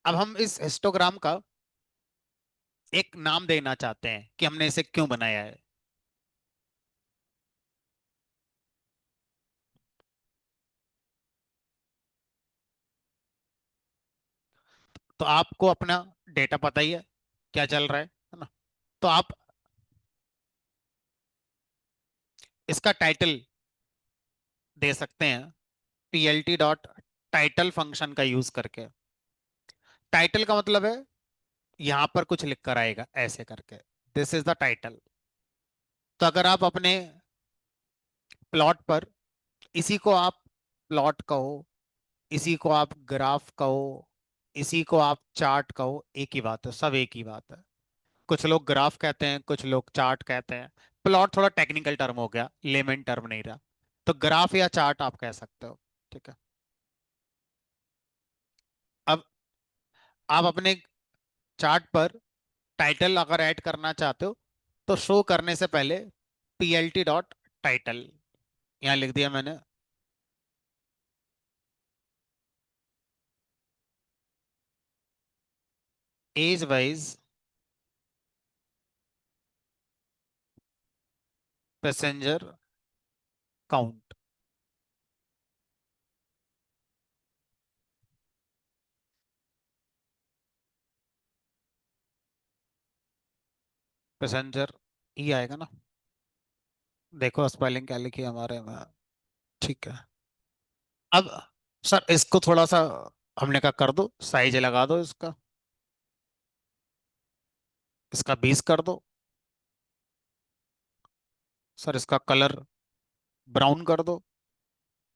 Speaker 1: अब हम इस हिस्टोग्राम का एक नाम देना चाहते हैं कि हमने इसे क्यों बनाया है। तो आपको अपना डेटा पता ही है क्या चल रहा है ना। तो आप इसका टाइटल दे सकते हैं पीएलटी डॉट टाइटल फंक्शन का यूज करके। टाइटल का मतलब है यहां पर कुछ लिख कर आएगा ऐसे करके, दिस इज द टाइटल। तो अगर आप अपने प्लॉट पर इसी को आप प्लॉट कहो, इसी को आप ग्राफ कहो, इसी को आप चार्ट कहो, एक ही बात है, सब एक ही बात है। कुछ लोग ग्राफ कहते हैं, कुछ लोग चार्ट कहते हैं। प्लॉट थोड़ा टेक्निकल टर्म हो गया, लेमन टर्म नहीं रहा। तो ग्राफ या चार्ट आप कह सकते हो। ठीक है। अब आप अपने चार्ट पर टाइटल अगर ऐड करना चाहते हो तो शो करने से पहले पीएलटी डॉट टाइटल यहाँ लिख दिया मैंने। Age wise passenger count. Passenger ई आएगा ना। देखो स्पेलिंग क्या लिखी है हमारे में। ठीक है। अब सर इसको थोड़ा सा हमने कहा कर दो, साइज लगा दो इसका, इसका 20 कर दो। सर इसका कलर ब्राउन कर दो,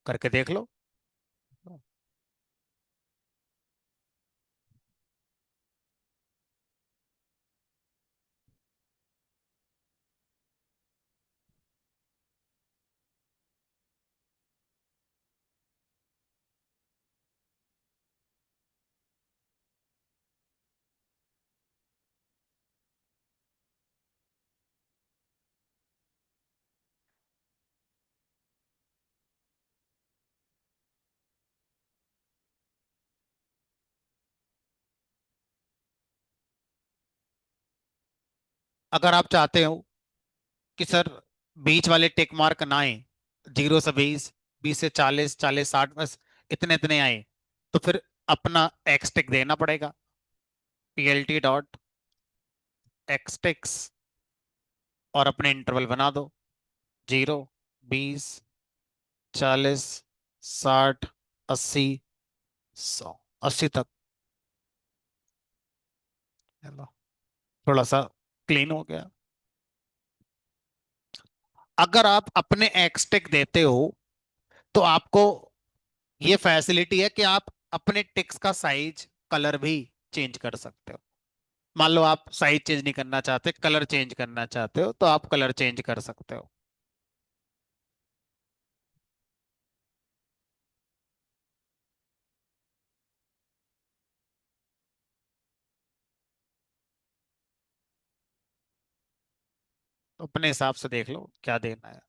Speaker 1: करके देख लो। अगर आप चाहते हो कि सर बीच वाले टिक मार्क ना आए, 0 से 20, 20 से 40, 40 से 60, बस इतने इतने आए, तो फिर अपना एक्स टिक देना पड़ेगा। पीएलटी डॉट एक्स टिक्स और अपने इंटरवल बना दो, 0, 20, 40, 60, 80, 100, 80 तक। हेलो, थोड़ा सा क्लीन हो गया। अगर आप अपने एक्स टिक देते हो तो आपको ये फैसिलिटी है कि आप अपने टिक्स का साइज कलर भी चेंज कर सकते हो। मान लो आप साइज चेंज नहीं करना चाहते, कलर चेंज करना चाहते हो, तो आप कलर चेंज कर सकते हो। तो अपने हिसाब से देख लो क्या देना है।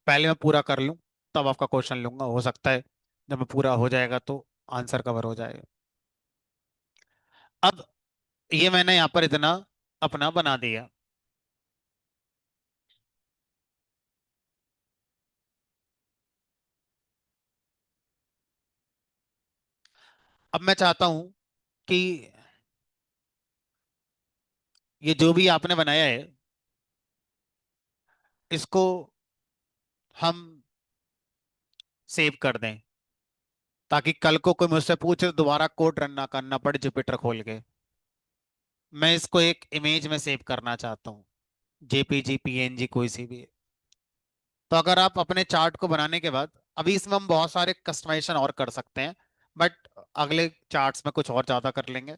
Speaker 1: पहले मैं पूरा कर लूं तब आपका क्वेश्चन लूंगा, हो सकता है जब मैं पूरा हो जाएगा तो आंसर कवर हो जाएगा। अब ये मैंने यहाँ पर इतना अपना बना दिया। अब मैं चाहता हूं कि ये जो भी आपने बनाया है इसको हम सेव कर दें, ताकि कल को कोई मुझसे पूछे तो दोबारा कोड रन ना करना पड़े जुपिटर खोल के। मैं इसको एक इमेज में सेव करना चाहता हूँ, जेपीजी पीएनजी कोई सी भी। तो अगर आप अपने चार्ट को बनाने के बाद, अभी इसमें हम बहुत सारे कस्टमाइजेशन और कर सकते हैं, बट अगले चार्ट्स में कुछ और ज्यादा कर लेंगे।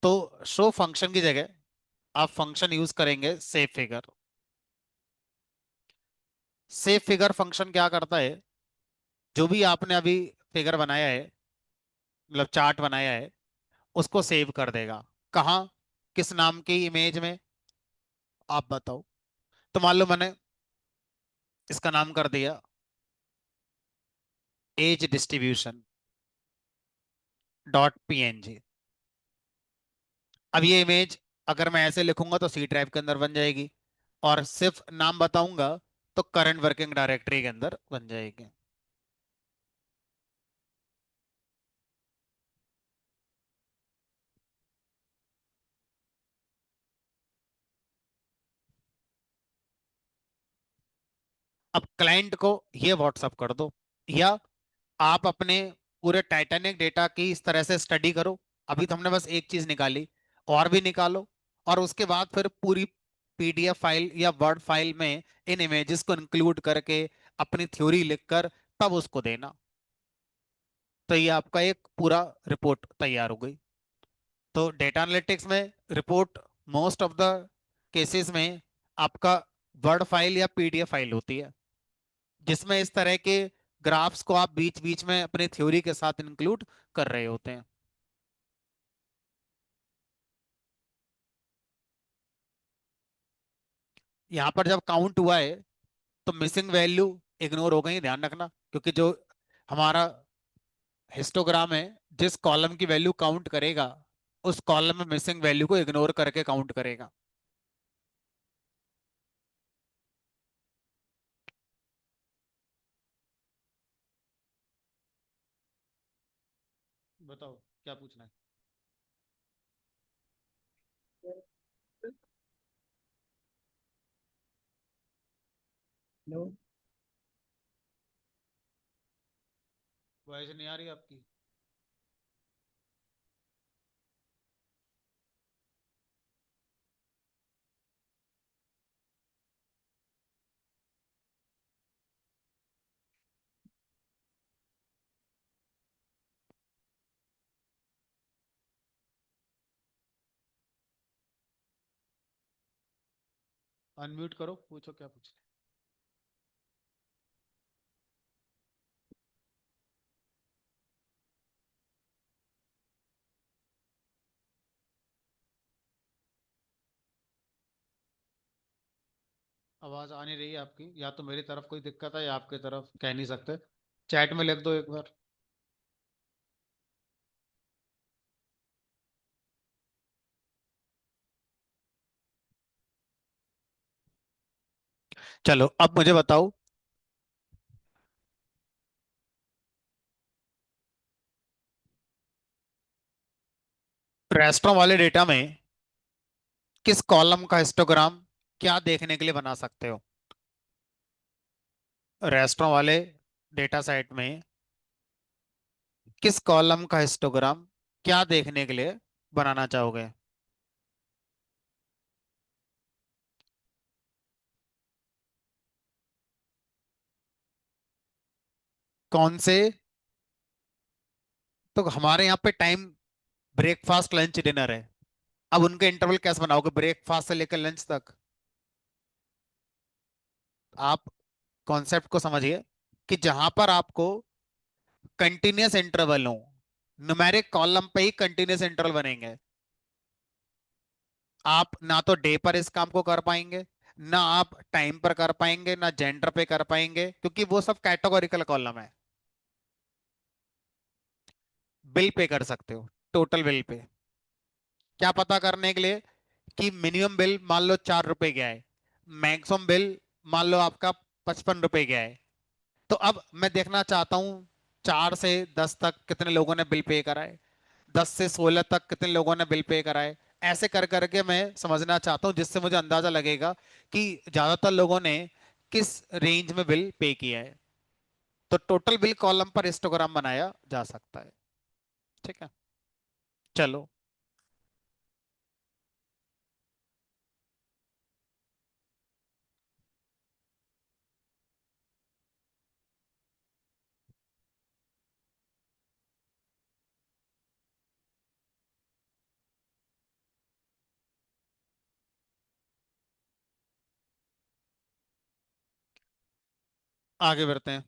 Speaker 1: तो शो फंक्शन की जगह आप फंक्शन यूज करेंगे save figure. Save figure function क्या करता है, जो भी आपने अभी फिगर बनाया है, मतलब चार्ट बनाया है, उसको सेव कर देगा। कहाँ, किस नाम की इमेज में, आप बताओ। तो मान लो मैंने इसका नाम कर दिया एज डिस्ट्रीब्यूशन डॉट पीएनजी। अब ये इमेज अगर मैं ऐसे लिखूंगा तो सी ड्राइव के अंदर बन जाएगी, और सिर्फ नाम बताऊंगा तो करंट वर्किंग डायरेक्टरी के अंदर बन जाएगी। अब क्लाइंट को ये व्हाट्सअप कर दो, या आप अपने पूरे टाइटैनिक डेटा की इस तरह से स्टडी करो। अभी तो हमने बस एक चीज निकाली, और भी निकालो, और उसके बाद फिर पूरी पीडीएफ फाइल या वर्ड फाइल में इन इमेजेस को इंक्लूड करके अपनी थ्योरी लिखकर तब उसको देना। तो ये आपका एक पूरा रिपोर्ट तैयार हो गई। तो डेटा एनालिटिक्स में report most of the cases में आपका वर्ड फाइल या पीडीएफ फाइल होती है, जिसमें इस तरह के ग्राफ्स को आप बीच बीच में अपनी थ्योरी के साथ इंक्लूड कर रहे होते हैं। यहाँ पर जब काउंट हुआ है तो मिसिंग वैल्यू इग्नोर हो गई, ध्यान रखना, क्योंकि जो हमारा हिस्टोग्राम है, जिस कॉलम की वैल्यू काउंट करेगा उस कॉलम में मिसिंग वैल्यू को इग्नोर करके काउंट करेगा। बताओ क्या पूछना है।
Speaker 2: हेलो।
Speaker 1: वॉइस नहीं आ रही आपकी। अनम्यूट करो, पूछो क्या पूछना है। आवाज आ नहीं रही है आपकी, या तो मेरी तरफ कोई दिक्कत है या आपकी तरफ, कह नहीं सकते। चैट में लिख दो एक बार। चलो अब मुझे बताओ, रेस्टोरेंट वाले डेटा में किस कॉलम का हिस्टोग्राम क्या देखने के लिए बना सकते हो। रेस्टोरेंट वाले डेटा सेट में किस कॉलम का हिस्टोग्राम क्या देखने के लिए बनाना चाहोगे। कौन से, तो हमारे यहाँ पे टाइम ब्रेकफास्ट लंच डिनर है। अब उनके इंटरवल कैसे बनाओगे ब्रेकफास्ट से लेकर लंच तक। आप कॉन्सेप्ट को समझिए कि जहां पर आपको कंटिन्यूअस इंटरवल हो, न्यूमेरिक कॉलम पे ही कंटिन्यूअस इंटरवल बनेंगे। आप ना तो डे पर इस काम को कर पाएंगे, ना आप टाइम पर कर पाएंगे, ना जेंडर पे कर पाएंगे, क्योंकि वो सब कैटेगोरिकल कॉलम है। बिल पे कर सकते हो, टोटल बिल पे। क्या पता करने के लिए कि मिनिमम बिल मान लो 4 रुपए गया है, मैक्सिमम बिल मान लो आपका 55 रुपए गया है। तो अब मैं देखना चाहता हूँ 4 से 10 तक कितने लोगों ने बिल पे करा है, 10 से 16 तक कितने लोगों ने बिल पे करा है। ऐसे कर करके मैं समझना चाहता हूँ, जिससे मुझे अंदाजा लगेगा कि ज्यादातर लोगों ने किस रेंज में बिल पे किया है। तो टोटल बिल कॉलम पर हिस्टोग्राम बनाया जा सकता है। ठीक है, चलो आगे बढ़ते हैं।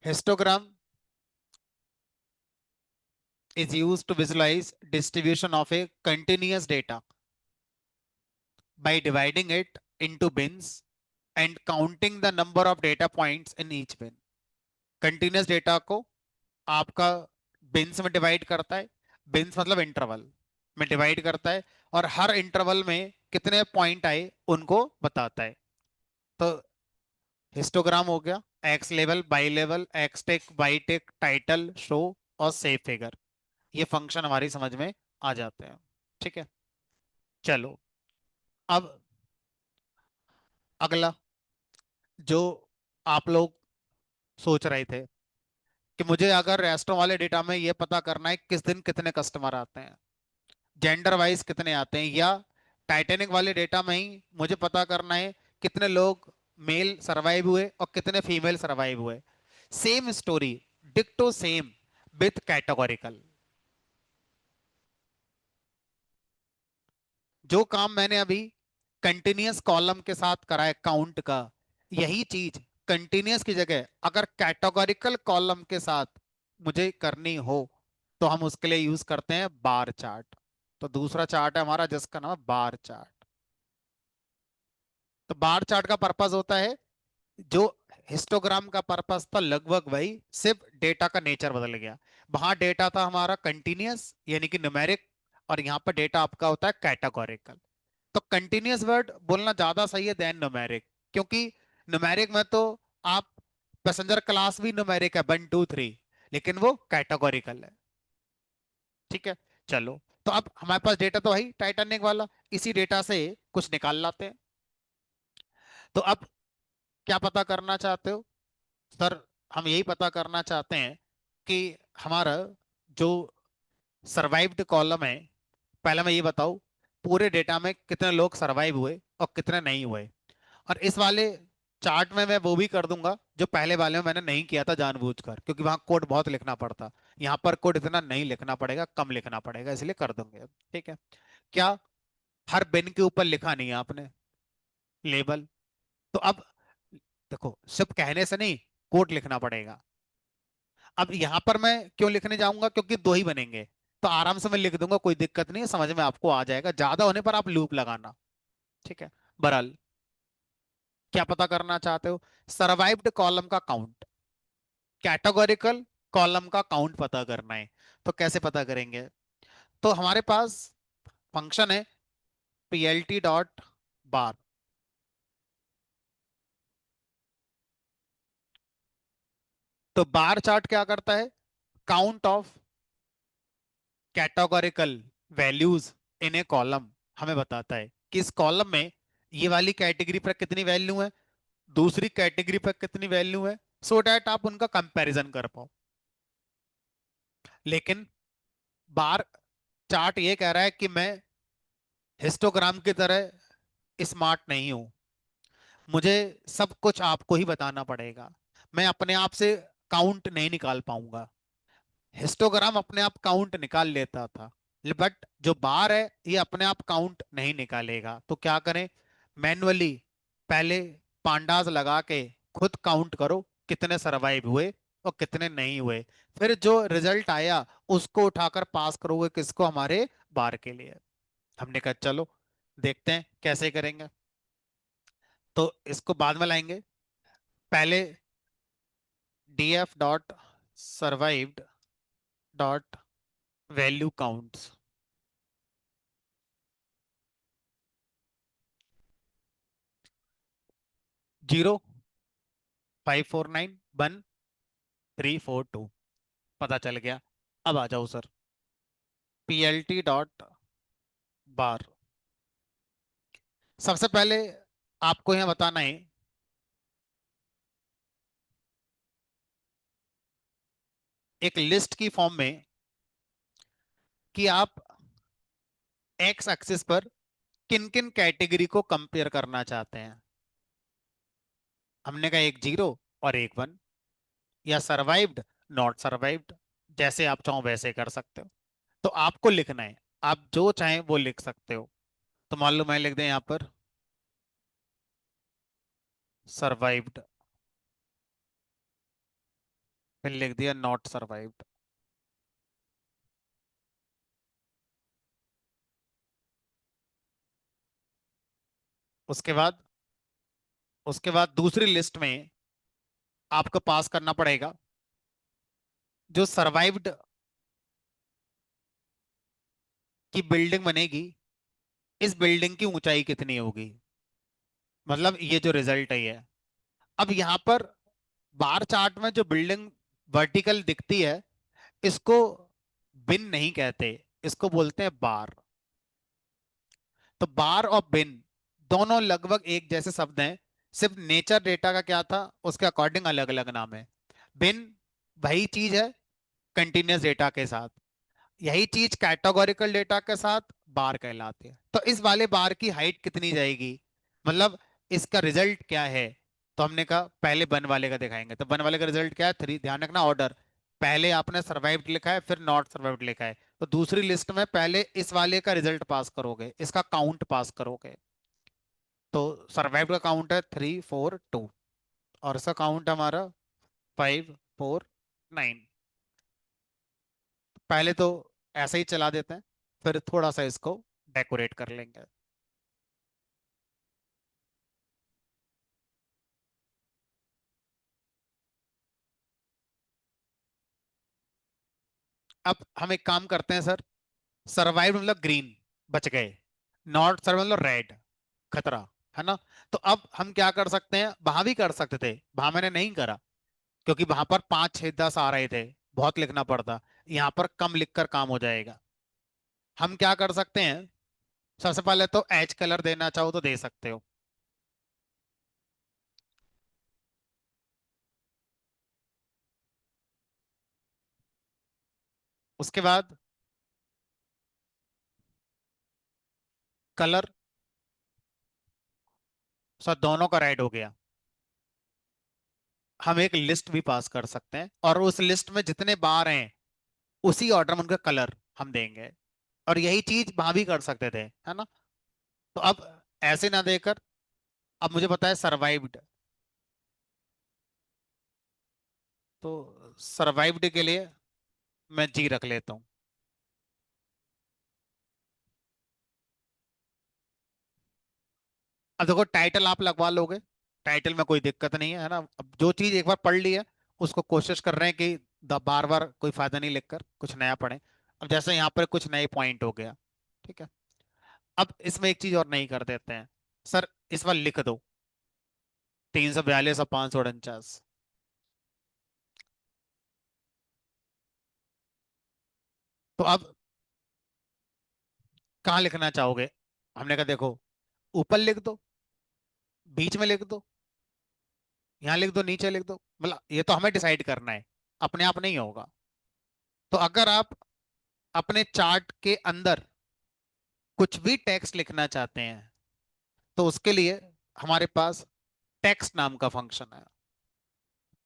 Speaker 1: Histogram is used to visualize distribution of a continuous data by dividing it into bins and counting the number of data points in each bin. Continuous data को आपका बिन्स में डिवाइड करता है, बिन्स मतलब इंटरवल में divide करता है, और हर इंटरवल में कितने पॉइंट आए उनको बताता है। तो हिस्टोग्राम हो गया x level, by level, x take, Y take, title, show और सेव फिगर। ये फंक्शन हमारी समझ में आ जाते हैं। ठीक है, चलो अब अगला जो आप लोग सोच रहे थे कि मुझे अगर रेस्टोरेंट वाले डेटा में ये पता करना है किस दिन कितने कस्टमर आते हैं, जेंडर वाइज कितने आते हैं, या टाइटैनिक वाले डेटा में ही मुझे पता करना है कितने लोग मेल सरवाइव हुए और कितने फीमेल सरवाइव हुए। सेम स्टोरी, डिक्टो सेम, विथ कैटेगोरिकल। जो काम मैंने अभी कंटिन्यूअस कॉलम के साथ करा है काउंट का, यही चीज कंटिन्यूअस की जगह अगर कैटेगोरिकल कॉलम के साथ मुझे करनी हो तो हम उसके लिए यूज करते हैं बार चार्ट। तो दूसरा चार्ट है हमारा जिसका नाम है बार चार्ट। तो बार चार्ट का पर्पस होता है, जो हिस्टोग्राम का पर्पस था लगभग वही, सिर्फ डेटा का नेचर बदल गया। वहां डेटा था हमारा कंटिन्यूअस यानी कि न्यूमेरिक, और यहाँ पर डेटा आपका होता है कैटेगोरिकल। तो कंटिन्यूअस वर्ड बोलना ज्यादा सही है देन न्यूमेरिक, क्योंकि न्यूमेरिक में तो आप पैसेंजर क्लास भी न्यूमेरिक है 1 2 3, लेकिन वो कैटेगोरिकल है। ठीक है, चलो तो अब हमारे पास डेटा तो है टाइटैनिक वाला, इसी डेटा से कुछ निकाल लाते हैं। तो अब क्या पता करना चाहते हो सर? हम यही पता करना चाहते हैं कि हमारा जो सरवाइव्ड कॉलम है, पहले मैं ये बताऊं पूरे डेटा में कितने लोग सरवाइव हुए और कितने नहीं हुए। और इस वाले चार्ट में मैं वो भी कर दूंगा जो पहले वाले में मैंने नहीं किया था जानबूझकर, क्योंकि वहां कोड बहुत लिखना पड़ता। यहाँ पर कोड इतना नहीं लिखना पड़ेगा, कम लिखना पड़ेगा, इसलिए कर दूंगे। ठीक है, क्या हर बिन के ऊपर लिखा नहीं है आपने लेबल? तो अब देखो सिर्फ कहने से नहीं, कोड लिखना पड़ेगा। अब यहां पर मैं क्यों लिखने जाऊंगा, क्योंकि दो ही बनेंगे, तो आराम से मैं लिख दूंगा, कोई दिक्कत नहीं है, समझ में आपको आ जाएगा। ज्यादा होने पर आप लूप लगाना। ठीक है, बहरहाल क्या पता करना चाहते हो? सर्वाइव्ड कॉलम का काउंट, कैटेगोरिकल कॉलम का काउंट पता करना है। तो कैसे पता करेंगे? तो हमारे पास फंक्शन है plt डॉट बार। तो बार चार्ट क्या करता है? Count of categorical values in A column हमें बताता है कि इस कॉलम में ये वाली कैटेगरी पर कितनी वैल्यू है, दूसरी कैटेगरी पर कितनी वैल्यू है, सो डैट आप उनका कंपैरिजन कर पाओ। लेकिन बार चार्ट ये कह रहा है कि मैं हिस्टोग्राम की तरह स्मार्ट नहीं हूं, मुझे सब कुछ आपको ही बताना पड़ेगा, मैं अपने आप से काउंट नहीं निकाल पाऊंगा। हिस्टोग्राम अपने आप काउंट निकाल लेता था, बट जो बार है ये अपने आप काउंट नहीं निकालेगा। तो क्या करें? मैन्युअली पहले पांडास लगा के खुद काउंट करो कितने सरवाइव हुए और कितने नहीं हुए, फिर जो रिजल्ट आया उसको उठाकर पास करोगे किसको? हमारे बार के लिए। हमने कहा चलो देखते हैं कैसे करेंगे। तो इसको बाद में लाएंगे, पहले df dot survived dot value counts 05491 342 पता चल गया। अब आ जाओ सर, PLT डॉट बार। सबसे पहले आपको यहाँ बताना है एक लिस्ट की फॉर्म में कि आप एक्स एक्सिस पर किन किन कैटेगरी को कंपेयर करना चाहते हैं। हमने कहा एक जीरो और एक वन, या सर्वाइव्ड, नॉट सर्वाइव्ड, जैसे आप चाहो वैसे कर सकते हो। तो आपको लिखना है, आप जो चाहें वो लिख सकते हो। तो मान लो मैं लिख दें यहाँ पर सर्वाइव्ड, फिर लिख दिया नॉट सर्वाइव्ड। उसके बाद उसके बाद दूसरी लिस्ट में आपको पास करना पड़ेगा जो सर्वाइव्ड की बिल्डिंग बनेगी, इस बिल्डिंग की ऊंचाई कितनी होगी, मतलब ये जो रिजल्ट है ये। अब यहाँ पर बार चार्ट में जो बिल्डिंग वर्टिकल दिखती है, इसको बिन नहीं कहते, इसको बोलते हैं बार। तो बार और बिन दोनों लगभग एक जैसे शब्द हैं, सिर्फ नेचर डेटा का क्या था, उसके अकॉर्डिंग अलग अलग नाम है। बिन वही चीज है कंटिन्यूअस डेटा के साथ, यही चीज कैटेगोरिकल डेटा के साथ बार कहलाती है। तो इस वाले बार की हाइट कितनी जाएगी, मतलब इसका रिजल्ट क्या है। तो हमने कहा पहले वन वाले का दिखाएंगे। तो वन वाले का रिजल्ट क्या है, थ्री। ध्यान रखना ऑर्डर, पहले आपने सर्वाइव्ड लिखा है फिर नॉट सर्वाइव्ड लिखा है। तो दूसरी लिस्ट में पहले इस वाले का रिजल्ट पास करोगे, इसका काउंट पास करोगे। तो सर्वाइव्ड का काउंट है 342 और इसका काउंट हमारा 549। पहले तो ऐसे ही चला देते हैं, फिर थोड़ा सा इसको डेकोरेट कर लेंगे। अब हम एक काम करते हैं सर, सर्वाइव मतलब ग्रीन, बच गए। नॉट सर्वाइव मतलब रेड, खतरा, है ना। तो अब हम क्या कर सकते हैं, वहां भी कर सकते थे, वहां मैंने नहीं करा क्योंकि वहां पर 5 6 10 आ रहे थे, बहुत लिखना पड़ता। यहाँ पर कम लिखकर काम हो जाएगा। हम क्या कर सकते हैं, सबसे पहले तो एच कलर देना चाहो तो दे सकते हो। उसके बाद कलर, सर दोनों का रेड हो गया। हम एक लिस्ट भी पास कर सकते हैं और उस लिस्ट में जितने बार हैं उसी ऑर्डर में उनका कलर हम देंगे। और यही चीज वहां भी कर सकते थे, है ना। तो अब ऐसे ना देकर, अब मुझे पता है सर्वाइव्ड, तो सर्वाइव्ड के लिए मैं जी रख लेता हूँ। अब देखो टाइटल आप लगवा लोगे, टाइटल में कोई दिक्कत नहीं है ना। अब जो चीज एक बार पढ़ ली है उसको कोशिश कर रहे हैं कि बार बार कोई फायदा नहीं, लिखकर कुछ नया पढ़े। अब जैसे यहाँ पर कुछ नए पॉइंट हो गया, ठीक है। अब इसमें एक चीज और नहीं कर देते हैं सर, इस बार लिख दो 342 और 549। तो अब कहाँ लिखना चाहोगे, हमने कहा देखो ऊपर लिख दो, बीच में लिख दो, यहाँ लिख दो, नीचे लिख दो, मतलब ये तो हमें डिसाइड करना है, अपने आप नहीं होगा। तो अगर आप अपने चार्ट के अंदर कुछ भी टेक्स्ट लिखना चाहते हैं तो उसके लिए हमारे पास टेक्स्ट नाम का फंक्शन है।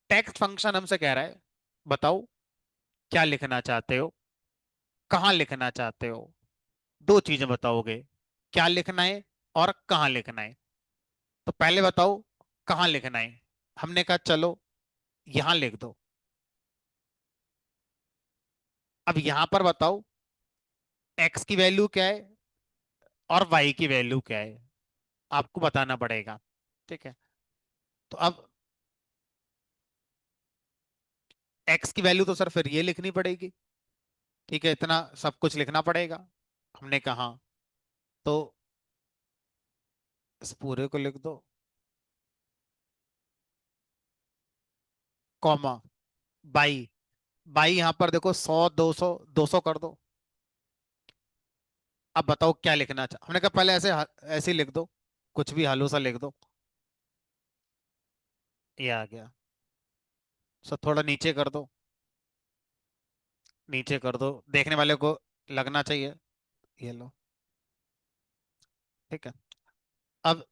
Speaker 1: टेक्स्ट फंक्शन हमसे कह रहा है बताओ क्या लिखना चाहते हो, कहाँ लिखना चाहते हो। दो चीजें बताओगे, क्या लिखना है और कहाँ लिखना है। तो पहले बताओ कहाँ लिखना है। हमने कहा चलो यहां लिख दो। अब यहां पर बताओ एक्स की वैल्यू क्या है और वाई की वैल्यू क्या है, आपको बताना पड़ेगा, ठीक है। तो अब एक्स की वैल्यू तो सर फिर ये लिखनी पड़ेगी, ठीक है, इतना सब कुछ लिखना पड़ेगा। हमने कहा तो इस पूरे को लिख दो, कॉमा, बाई। बाई यहाँ पर देखो, 100, 200, 200 कर दो। अब बताओ क्या लिखना हमने कहा पहले ऐसे ही लिख दो, कुछ भी हालू सा लिख दो। ये आ गया। सो थोड़ा नीचे कर दो, नीचे कर दो, देखने वाले को लगना चाहिए। ये लो। ठीक है। अब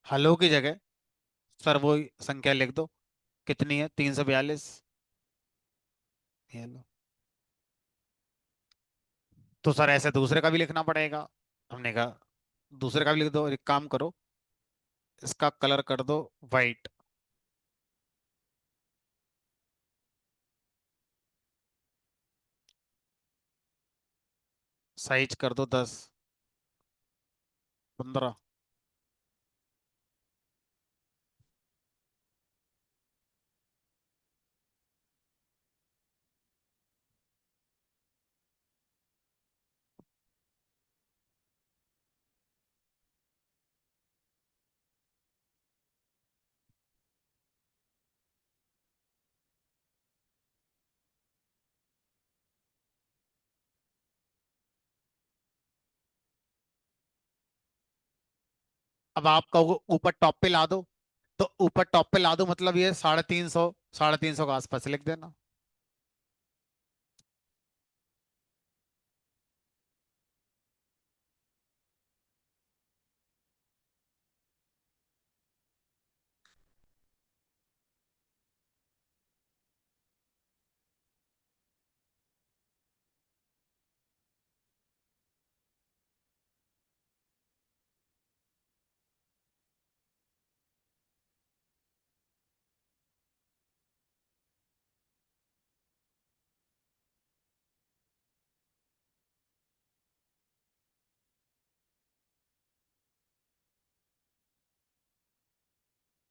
Speaker 1: हलो की जगह सर वो संख्या लिख दो, कितनी है, 342। ये लो। तो सर ऐसे दूसरे का भी लिखना पड़ेगा। हमने कहा दूसरे का भी लिख दो, एक काम करो, इसका कलर कर दो वाइट। साइज कर दो 10, 15। अब आपका वो ऊपर टॉप पे ला दो। तो ऊपर टॉप पे ला दो मतलब ये 350, 350 के आसपास लिख देना।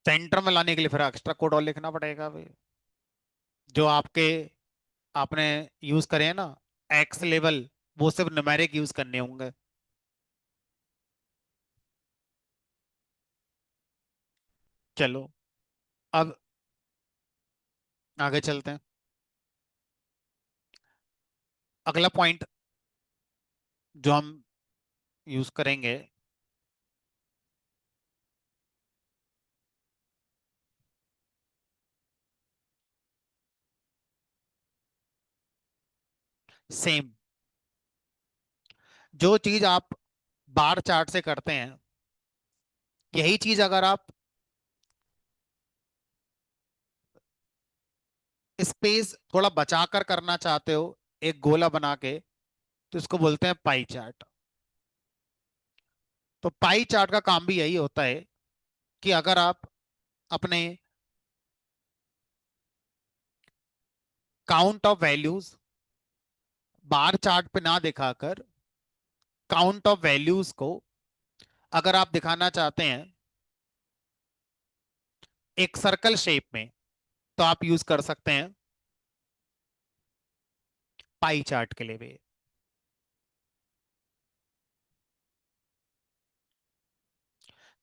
Speaker 1: सेंटर में लाने के लिए फिर एक्स्ट्रा कोड और लिखना पड़ेगा भाई। जो आपके आपने यूज करे हैं ना, एक्स लेवल, वो सिर्फ न्यूमेरिक यूज करने होंगे। चलो, अब आगे चलते हैं। अगला पॉइंट जो हम यूज करेंगे, सेम जो चीज आप बार चार्ट से करते हैं, यही चीज अगर आप स्पेस थोड़ा बचाकर करना चाहते हो, एक गोला बना के, तो इसको बोलते हैं पाई चार्ट। तो पाई चार्ट का काम भी यही होता है कि अगर आप अपने count of values bar chart पे ना दिखाकर, काउंट ऑफ वैल्यूज को अगर आप दिखाना चाहते हैं एक सर्कल शेप में, तो आप यूज कर सकते हैं पाई चार्ट के लिए भी।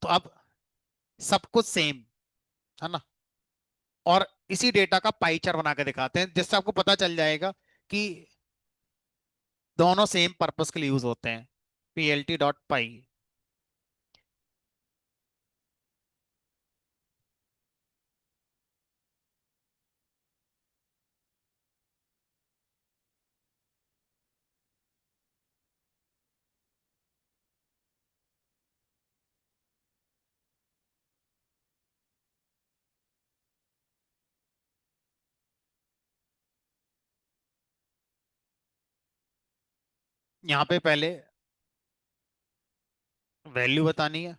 Speaker 1: तो अब सब कुछ सेम है ना, और इसी डेटा का पाई चार्ट बना के दिखाते हैं, जिससे आपको पता चल जाएगा कि दोनों सेम पर्पस के लिए यूज होते हैं। plt.py। यहाँ पे पहले वैल्यू बतानी है,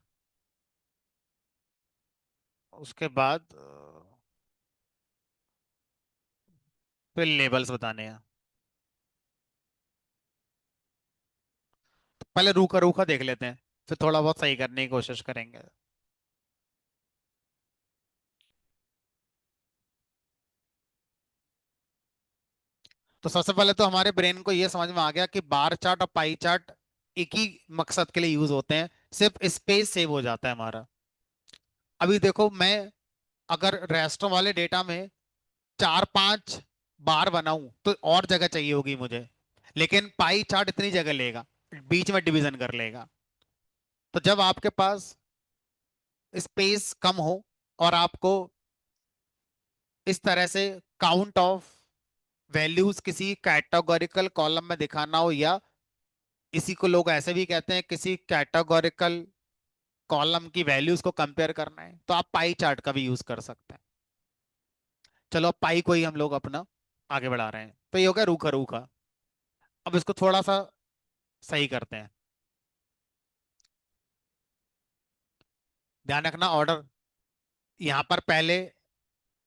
Speaker 1: उसके बाद फिर लेबल्स बताने हैं। पहले रूखा रूखा देख लेते हैं, फिर थोड़ा बहुत सही करने की कोशिश करेंगे। तो सबसे पहले तो हमारे ब्रेन को ये समझ में आ गया कि बार चार्ट और पाई चार्ट एक ही मकसद के लिए यूज होते हैं, सिर्फ स्पेस सेव हो जाता है हमारा। अभी देखो, मैं अगर रेस्टों वाले डेटा में 4-5 बार बनाऊं तो और जगह चाहिए होगी मुझे, लेकिन पाई चार्ट इतनी जगह लेगा, बीच में डिवीजन कर लेगा। तो जब आपके पास स्पेस कम हो और आपको इस तरह से काउंट ऑफ वैल्यूज किसी कैटेगोरिकल कॉलम में दिखाना हो, या इसी को लोग ऐसे भी कहते हैं किसी कैटेगोरिकल कॉलम की वैल्यूज को कंपेयर करना है, तो आप पाई चार्ट का भी यूज कर सकते हैं। चलो, अब पाई को ही हम लोग अपना आगे बढ़ा रहे हैं, तो ये हो गया रूखा रूखा। अब इसको थोड़ा सा सही करते हैं। ध्यान रखना, ऑर्डर यहाँ पर पहले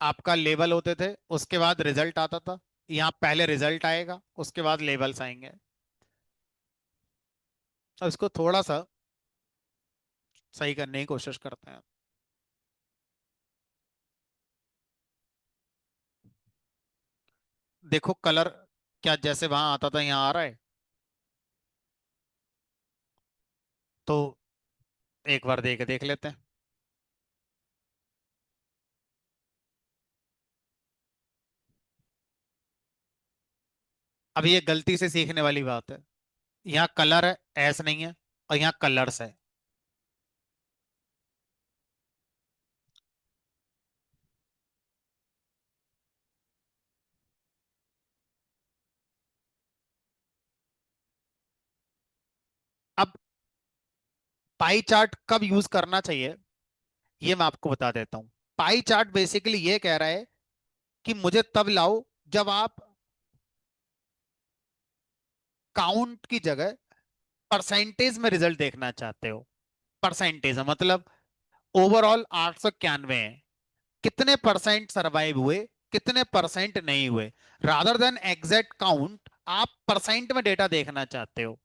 Speaker 1: आपका लेवल होते थे, उसके बाद रिजल्ट आता था। यहाँ पहले रिजल्ट आएगा, उसके बाद लेवल्स आएंगे। अब इसको थोड़ा सा सही करने की कोशिश करते हैं। देखो कलर, क्या जैसे वहां आता था यहाँ आ रहा है? तो एक बार देख लेते हैं। अब ये गलती से सीखने वाली बात है। यहाँ कलर है, एस नहीं है, और यहाँ कलर्स है। अब पाई चार्ट कब यूज करना चाहिए, ये मैं आपको बता देता हूँ। पाई चार्ट बेसिकली ये कह रहा है कि मुझे तब लाओ जब आप काउंट की जगह परसेंटेज में रिजल्ट देखना चाहते हो। परसेंटेज मतलब ओवरऑल 891 है, कितने परसेंट सरवाइव हुए, कितने परसेंट नहीं हुए। रादर देन एग्जैक्ट काउंट, आप परसेंट में डेटा देखना चाहते हो।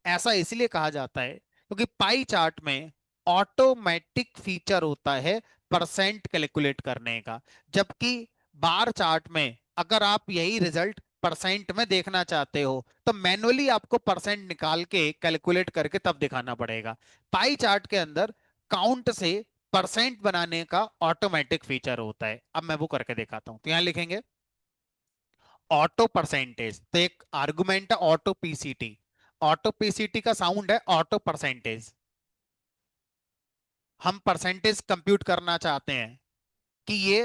Speaker 1: ऐसा इसलिए कहा जाता है क्योंकि पाई चार्ट में ऑटोमेटिक फीचर होता है परसेंट कैलकुलेट करने का, जबकि बार चार्ट में अगर आप यही रिजल्ट परसेंट में देखना चाहते हो तो मैनुअली आपको परसेंट निकाल के कैलकुलेट करके तब दिखाना पड़ेगा। पाई चार्ट के अंदर काउंट से परसेंट बनाने का ऑटोमेटिक फीचर होता है। अब मैं वो करके दिखाता हूं, तो यहां लिखेंगे ऑटो परसेंटेज, तो एक आर्गुमेंट है ऑटो पीसीटी। ऑटो पीसीटी का साउंड है ऑटो परसेंटेज। हम परसेंटेज कंप्यूट करना चाहते हैं कि ये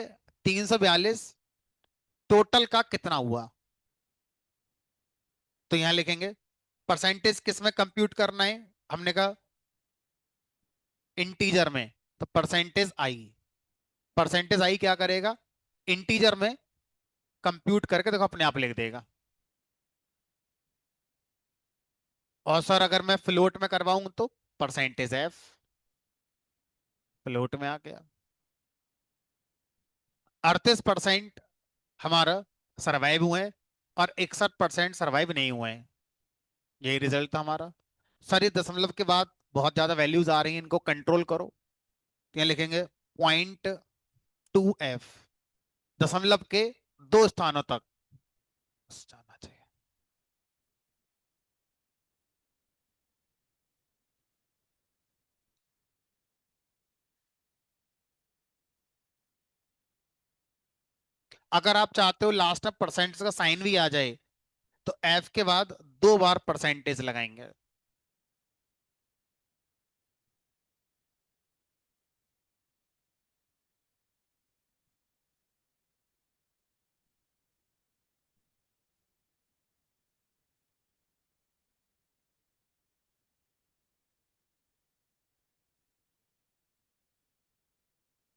Speaker 1: 342 टोटल का कितना हुआ। तो यहां लिखेंगे परसेंटेज किस में कंप्यूट करना है, हमने कहा इंटीजर में, तो परसेंटेज आई। परसेंटेज आई क्या करेगा, इंटीजर में कंप्यूट करके देखो अपने आप लिख देगा। और सर अगर मैं फ्लोट में करवाऊं तो परसेंटेज एफ, फ्लोट में आ गया। 38% हमारा सरवाइव हुए हैं और 61% सरवाइव नहीं हुए हैं। यही रिजल्ट था हमारा। सर ये दशमलव के बाद बहुत ज्यादा वैल्यूज आ रही हैं, इनको कंट्रोल करो। तो यहाँ लिखेंगे 0.2f, दशमलव के 2 स्थानों तक जाना चाहिए। अगर आप चाहते हो लास्ट में परसेंटेज का साइन भी आ जाए तो एफ के बाद 2 बार परसेंटेज लगाएंगे।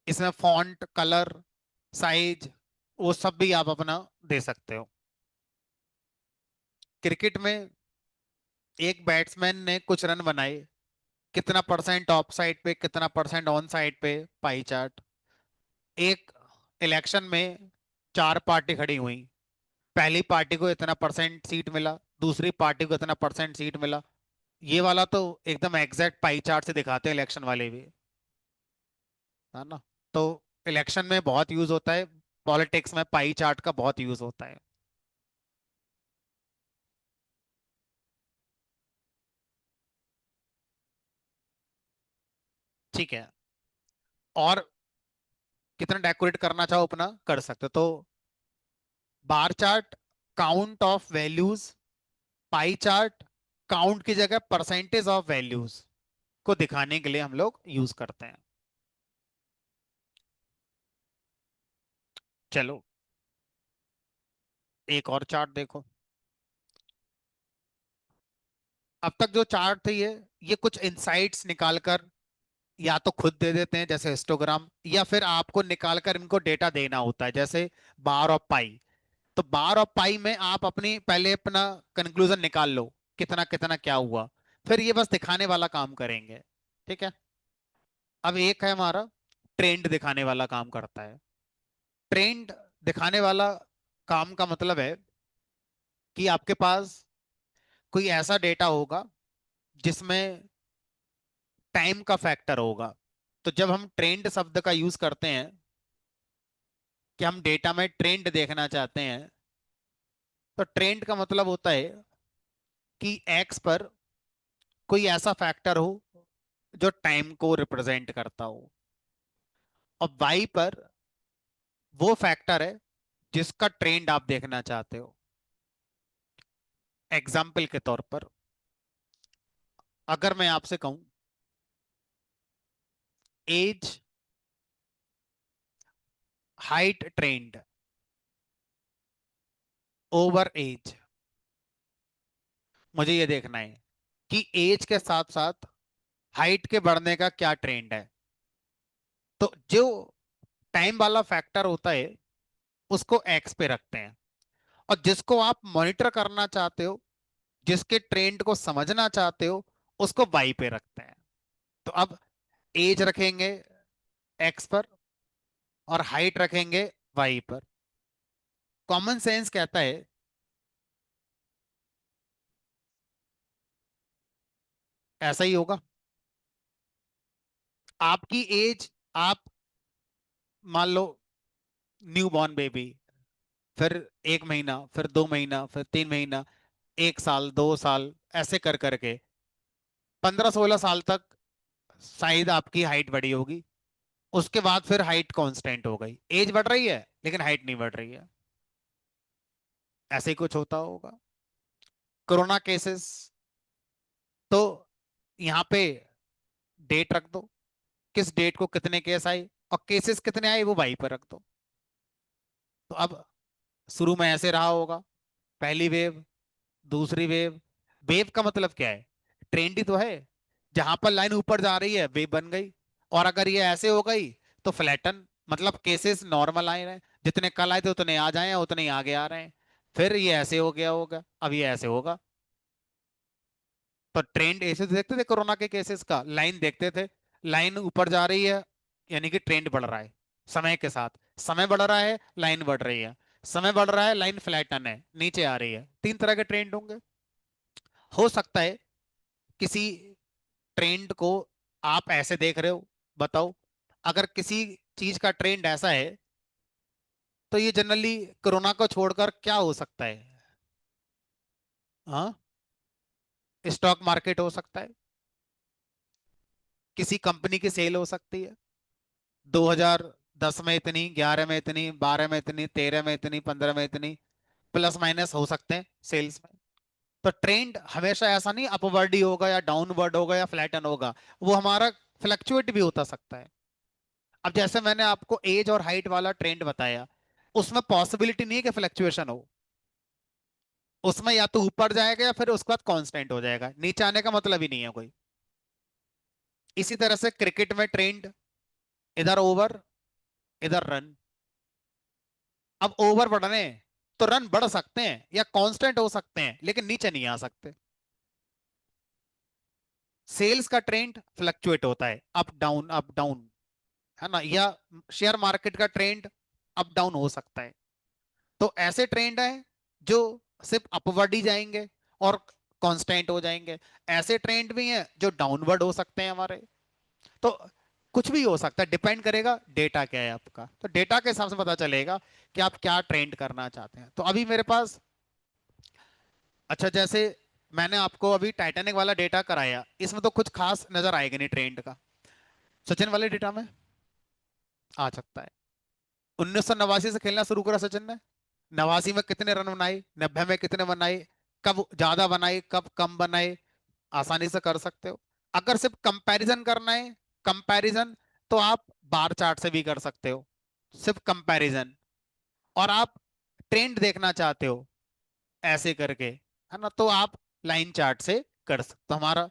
Speaker 1: इसमें फॉन्ट, कलर, साइज, वो सब भी आप अपना दे सकते हो। क्रिकेट में एक बैट्समैन ने कुछ रन बनाए, कितना परसेंट ऑफ साइड पे, कितना परसेंट ऑन साइड पे, पाई चार्ट। एक इलेक्शन में 4 पार्टी खड़ी हुई, पहली पार्टी को इतना परसेंट सीट मिला, दूसरी पार्टी को इतना परसेंट सीट मिला। ये वाला तो एकदम एग्जैक्ट पाई चार्ट से दिखाते हैं इलेक्शन वाले भी, है ना। तो इलेक्शन में बहुत यूज होता है, पॉलिटिक्स में पाई चार्ट का बहुत यूज होता है। ठीक है। और कितना डेकोरेट करना चाहो अपना कर सकते हो। तो bar chart count of values, pie chart count की जगह परसेंटेज ऑफ वैल्यूज को दिखाने के लिए हम लोग यूज करते हैं। चलो एक और चार्ट देखो। अब तक जो चार्ट थे ये कुछ इंसाइट्स निकालकर या तो खुद दे देते हैं जैसे हिस्टोग्राम, या फिर आपको निकालकर इनको डेटा देना होता है जैसे बार और पाई। तो बार और पाई में आप अपनी पहले अपना कंक्लूजन निकाल लो, कितना कितना क्या हुआ, फिर ये बस दिखाने वाला काम करेंगे। ठीक है। अब एक है हमारा ट्रेंड दिखाने वाला काम करता है। ट्रेंड दिखाने वाला काम का मतलब है कि आपके पास कोई ऐसा डेटा होगा जिसमें टाइम का फैक्टर होगा। तो जब हम ट्रेंड शब्द का यूज करते हैं कि हम डेटा में ट्रेंड देखना चाहते हैं, तो ट्रेंड का मतलब होता है कि एक्स पर कोई ऐसा फैक्टर हो जो टाइम को रिप्रेजेंट करता हो, और वाई पर वो फैक्टर है जिसका ट्रेंड आप देखना चाहते हो। एग्जाम्पल के तौर पर अगर मैं आपसे कहूं age height trend over age, मुझे ये देखना है कि एज के साथ साथ हाइट के बढ़ने का क्या ट्रेंड है। तो जो टाइम वाला फैक्टर होता है उसको एक्स पे रखते हैं, और जिसको आप मॉनिटर करना चाहते हो, जिसके ट्रेंड को समझना चाहते हो, उसको वाई पे रखते हैं। तो अब एज रखेंगे एक्स पर और हाइट रखेंगे वाई पर। कॉमन सेंस कहता है ऐसा ही होगा। आपकी एज, आप मान लो न्यू बॉर्न बेबी, फिर 1 महीना, फिर 2 महीना, फिर 3 महीना, 1 साल, 2 साल, ऐसे कर करके 15-16 साल तक शायद आपकी हाइट बढ़ी होगी। उसके बाद फिर हाइट कांस्टेंट हो गई, एज बढ़ रही है लेकिन हाइट नहीं बढ़ रही है। ऐसे ही कुछ होता होगा। कोरोना केसेस, तो यहाँ पे डेट रख दो, किस डेट को कितने केस आए और केसेस कितने आए वो वाई पर रख दो। तो अब शुरू में ऐसे रहा होगा, पहली वेव, दूसरी वेव। वेव का मतलब क्या है? ट्रेंड ही तो है। जहां पर लाइन ऊपर जा रही है वेव बन गई, और अगर ये ऐसे हो गई तो फ्लैटन, मतलब केसेस नॉर्मल आए रहे हैं, जितने कल आए थे उतने आज आए हैं, उतने ही आगे आ रहे हैं। फिर ये ऐसे हो गया होगा, अब ये ऐसे होगा। तो ट्रेंड ऐसे तो देखते थे कोरोना के केसेस का, लाइन देखते थे, लाइन ऊपर जा रही है यानी कि ट्रेंड बढ़ रहा है। समय के साथ समय बढ़ रहा है, लाइन बढ़ रही है। समय बढ़ रहा है, लाइन फ्लैटन है, नीचे आ रही है। 3 तरह के ट्रेंड होंगे। हो सकता है किसी ट्रेंड को आप ऐसे देख रहे हो, बताओ, अगर किसी चीज का ट्रेंड ऐसा है तो ये जनरली कोरोना को छोड़कर क्या हो सकता है? हाँ, स्टॉक मार्केट हो सकता है, किसी कंपनी की सेल हो सकती है। 2010 में इतनी, 11 में इतनी, 12 में इतनी, 13 में इतनी, 15 में इतनी, प्लस माइनस हो सकते हैं सेल्स में। तो ट्रेंड हमेशा ऐसा नहीं अपवर्ड ही होगा या डाउनवर्ड होगा या फ्लैटन होगा, वो हमारा फ्लक्चुएट भी होता सकता है। अब जैसे मैंने आपको एज और हाइट वाला ट्रेंड बताया, उसमें पॉसिबिलिटी नहीं है कि फ्लक्चुएशन हो। उसमें या तो ऊपर जाएगा या फिर उसके बाद कांस्टेंट हो जाएगा, नीचे आने का मतलब ही नहीं है कोई। इसी तरह से क्रिकेट में ट्रेंड, इधर ओवर, इधर रन। अब ओवर बढ़ने तो रन बढ़ सकते हैं या कांस्टेंट हो सकते हैं लेकिन नीचे नहीं आ सकते। सेल्स का ट्रेंड फ्लक्चुएट होता है, अप डाउन अप डाउन, है ना, या शेयर मार्केट का ट्रेंड अप डाउन हो सकता है। तो ऐसे ट्रेंड है जो सिर्फ अपवर्ड ही जाएंगे और कांस्टेंट हो जाएंगे। ऐसे ट्रेंड भी हैं जो डाउनवर्ड हो सकते हैं हमारे। तो कुछ भी हो सकता है, डिपेंड करेगा डेटा क्या है आपका। तो डेटा के हिसाब से पता चलेगा कि आप क्या ट्रेंड करना चाहते हैं। तो अभी मेरे पास, अच्छा जैसे मैंने आपको अभी टाइटैनिक वाला डेटा कराया, इसमें तो कुछ खास नजर आएगा नहीं ट्रेंड का। सचिन वाले डेटा में आ सकता है। 1989 से खेलना शुरू करा सचिन ने। 89 में कितने रन बनाए, 90 में कितने बनाए, कब ज्यादा बनाए कब कम बनाए, आसानी से कर सकते हो। अगर सिर्फ कंपैरिजन करना है, कंपैरिजन, तो आप बार चार्ट से भी कर सकते हो, सिर्फ कंपैरिजन। और आप ट्रेंड देखना चाहते हो ऐसे करके, है ना, तो आप लाइन चार्ट से कर सकते। तो हमारा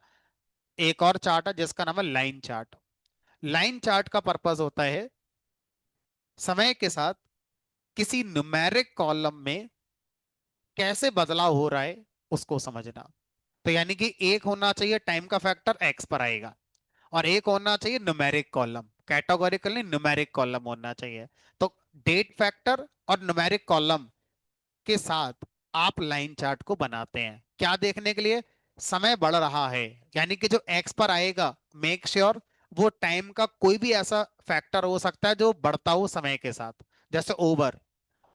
Speaker 1: एक और चार्ट है जिसका नाम है लाइन चार्ट। लाइन चार्ट का पर्पस होता है समय के साथ किसी न्यूमेरिक कॉलम में कैसे बदलाव हो रहा है उसको समझना। तो यानी कि एक होना चाहिए टाइम का फैक्टर एक्स पर आएगा, और एक होना चाहिए न्यूमेरिक कॉलम, कैटेगोरिकल नहीं न्यूमेरिक कॉलम होना चाहिए। तो डेट फैक्टर और न्यूमेरिक कॉलम के साथ आप लाइन चार्ट को बनाते हैं, क्या देखने के लिए? समय बढ़ रहा है, यानी कि जो एक्स पर आएगा, मेक श्योर वो टाइम का कोई भी ऐसा फैक्टर हो सकता है जो बढ़ता हो समय के साथ। जैसे ओवर,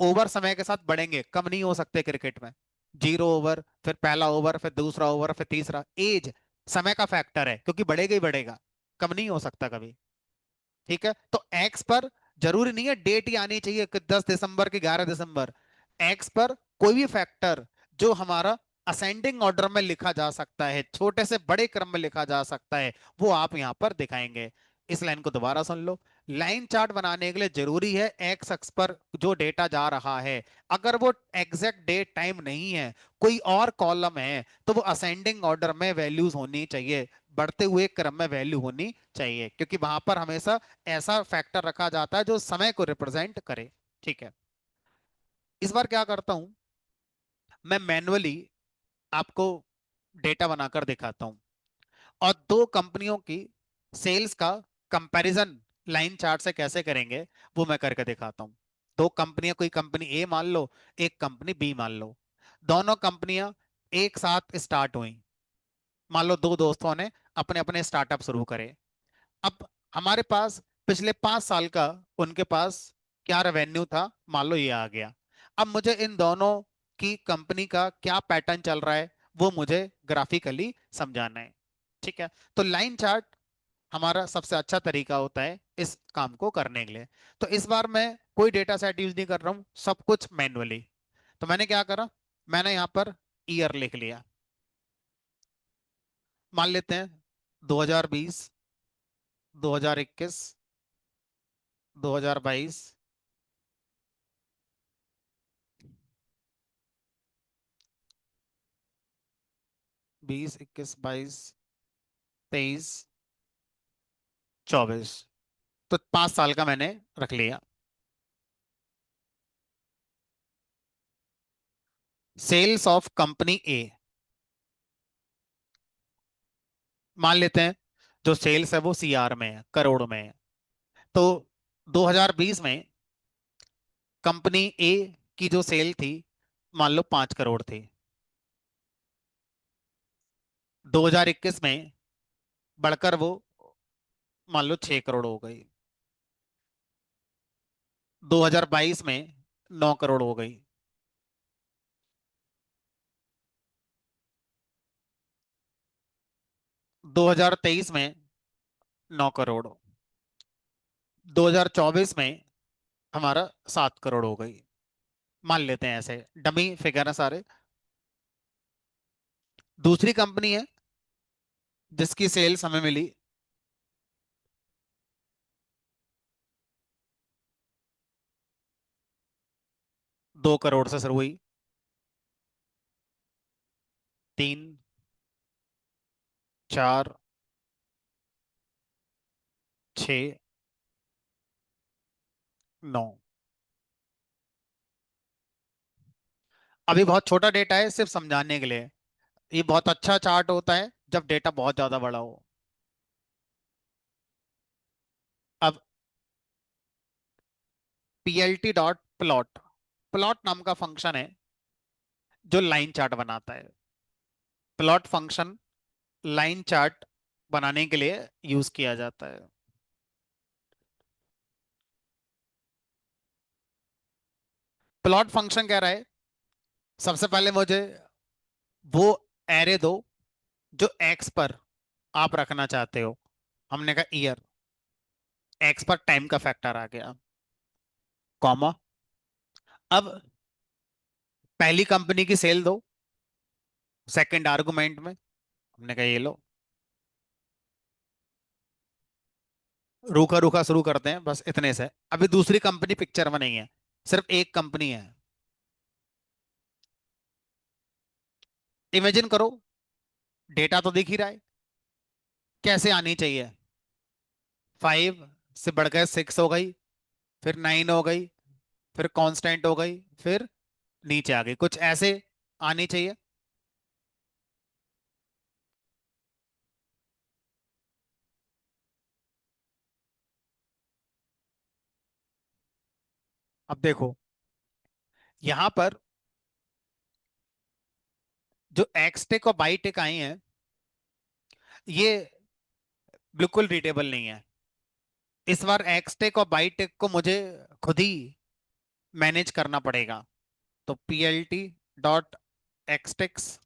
Speaker 1: ओवर समय के साथ बढ़ेंगे, कम नहीं हो सकते क्रिकेट में। 0 ओवर, फिर पहला ओवर, फिर दूसरा ओवर, फिर तीसरा। एज समय का फैक्टर है क्योंकि बढ़ेगा ही बढ़ेगा, कम नहीं हो सकता कभी। ठीक है, तो एक्स पर जरूरी नहीं है डेट ही आनी चाहिए कि 10 दिसंबर की 11 दिसंबर। एक्स पर कोई भी फैक्टर जो हमारा असेंडिंग ऑर्डर में लिखा जा सकता है, छोटे से बड़े क्रम में लिखा जा सकता है, वो आप यहां पर दिखाएंगे। इस लाइन को दोबारा सुन लो। लाइन चार्ट बनाने के लिए जरूरी है एक्स अक्ष पर जो डेटा जा रहा है, अगर वो एग्जैक्ट डेट टाइम नहीं है, कोई और कॉलम है, तो वो असेंडिंग ऑर्डर में वैल्यूज होनी चाहिए, बढ़ते हुए क्रम में वैल्यू होनी चाहिए, क्योंकि वहां पर हमेशा ऐसा फैक्टर रखा जाता है जो समय को रिप्रेजेंट करे। ठीक है, इस बार क्या करता हूं, मैं मैन्युअली आपको डेटा बनाकर दिखाता हूं, और दो कंपनियों की सेल्स का कंपैरिजन लाइन चार्ट से कैसे करेंगे वो मैं करके दिखाता हूं। दो कंपनियां, कोई कंपनी ए मान लो, एक कंपनी बी मान लो, दोनों कंपनियां एक साथ स्टार्ट हुई। मान लो दो दोस्तों ने अपने अपने स्टार्टअप शुरू करे। अब हमारे पास पिछले 5 साल का उनके पास क्या रेवेन्यू था, मान लो ये आ गया। अब मुझे इन दोनों की कंपनी का क्या पैटर्न चल रहा है वो मुझे ग्राफिकली समझाना है। ठीक है, तो लाइन चार्ट हमारा सबसे अच्छा तरीका होता है इस काम को करने के लिए। तो इस बार मैं कोई डेटा सेट यूज नहीं कर रहा हूँ, सब कुछ मैन्युअली। तो मैंने क्या करा, मैंने यहाँ पर ईयर लिख लिया। मान लेते हैं 2020, 2021, 2022, 20, 21, 22, 23, 24। तो 5 साल का मैंने रख लिया। सेल्स ऑफ कंपनी ए, मान लेते हैं जो सेल्स है वो सीआर में है, करोड़ में है। तो 2020 में कंपनी ए की जो सेल थी, मान लो 5 करोड़ थी। 2021 में बढ़कर वो मान लो 6 करोड़ हो गई। 2022 में 9 करोड़ हो गई। 2023 में 9 करोड़। 2024 में हमारा 7 करोड़ हो गई। मान लेते हैं, ऐसे डमी फिगर है सारे। दूसरी कंपनी है जिसकी सेल्स हमें मिली 2 करोड़ से शुरू हुई, 3, 4, 6, 9। अभी बहुत छोटा डेटा है सिर्फ समझाने के लिए। ये बहुत अच्छा चार्ट होता है जब डेटा बहुत ज्यादा बड़ा हो। अब पीएलटी डॉट प्लॉट, प्लॉट नाम का फंक्शन है जो लाइन चार्ट बनाता है। प्लॉट फंक्शन लाइन चार्ट बनाने के लिए यूज किया जाता है। प्लॉट फंक्शन कह रहा है सबसे पहले मुझे वो एरे दो जो एक्स पर आप रखना चाहते हो। हमने कहा ईयर, एक्स पर टाइम का फैक्टर आ गया, कॉमा। अब पहली कंपनी की सेल दो सेकंड आर्गुमेंट में, हमने कहा ये लो। रूखा रूखा शुरू करते हैं बस इतने से। अभी दूसरी कंपनी पिक्चर में नहीं है, सिर्फ एक कंपनी है। इमेजिन करो, डेटा तो दिख ही रहा है, कैसे आनी चाहिए। 5 से बढ़कर 6 हो गई, फिर 9 हो गई, फिर कांस्टेंट हो गई, फिर नीचे आ गई, कुछ ऐसे आनी चाहिए। अब देखो यहां पर जो एक्स टेक और बाई टेक आई हैं, ये बिल्कुल रीडेबल नहीं है। इस बार एक्स टेक और बाई टेक को मुझे खुद ही मैनेज करना पड़ेगा। तो P L T dot X ticks,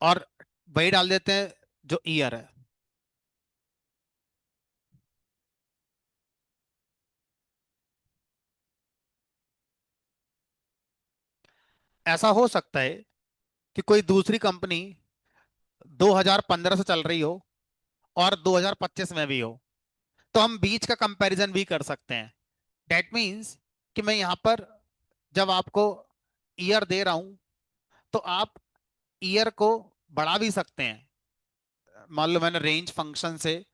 Speaker 1: और वही डाल देते हैं जो ईयर है। ऐसा हो सकता है कि कोई दूसरी कंपनी 2015 से चल रही हो और 2025 में भी हो, तो हम बीच का कंपैरिजन भी कर सकते हैं। डेट मीन्स कि मैं यहां पर जब आपको ईयर दे रहा हूं, तो आप ईयर को बढ़ा भी सकते हैं। मान लो मैंने रेंज फंक्शन से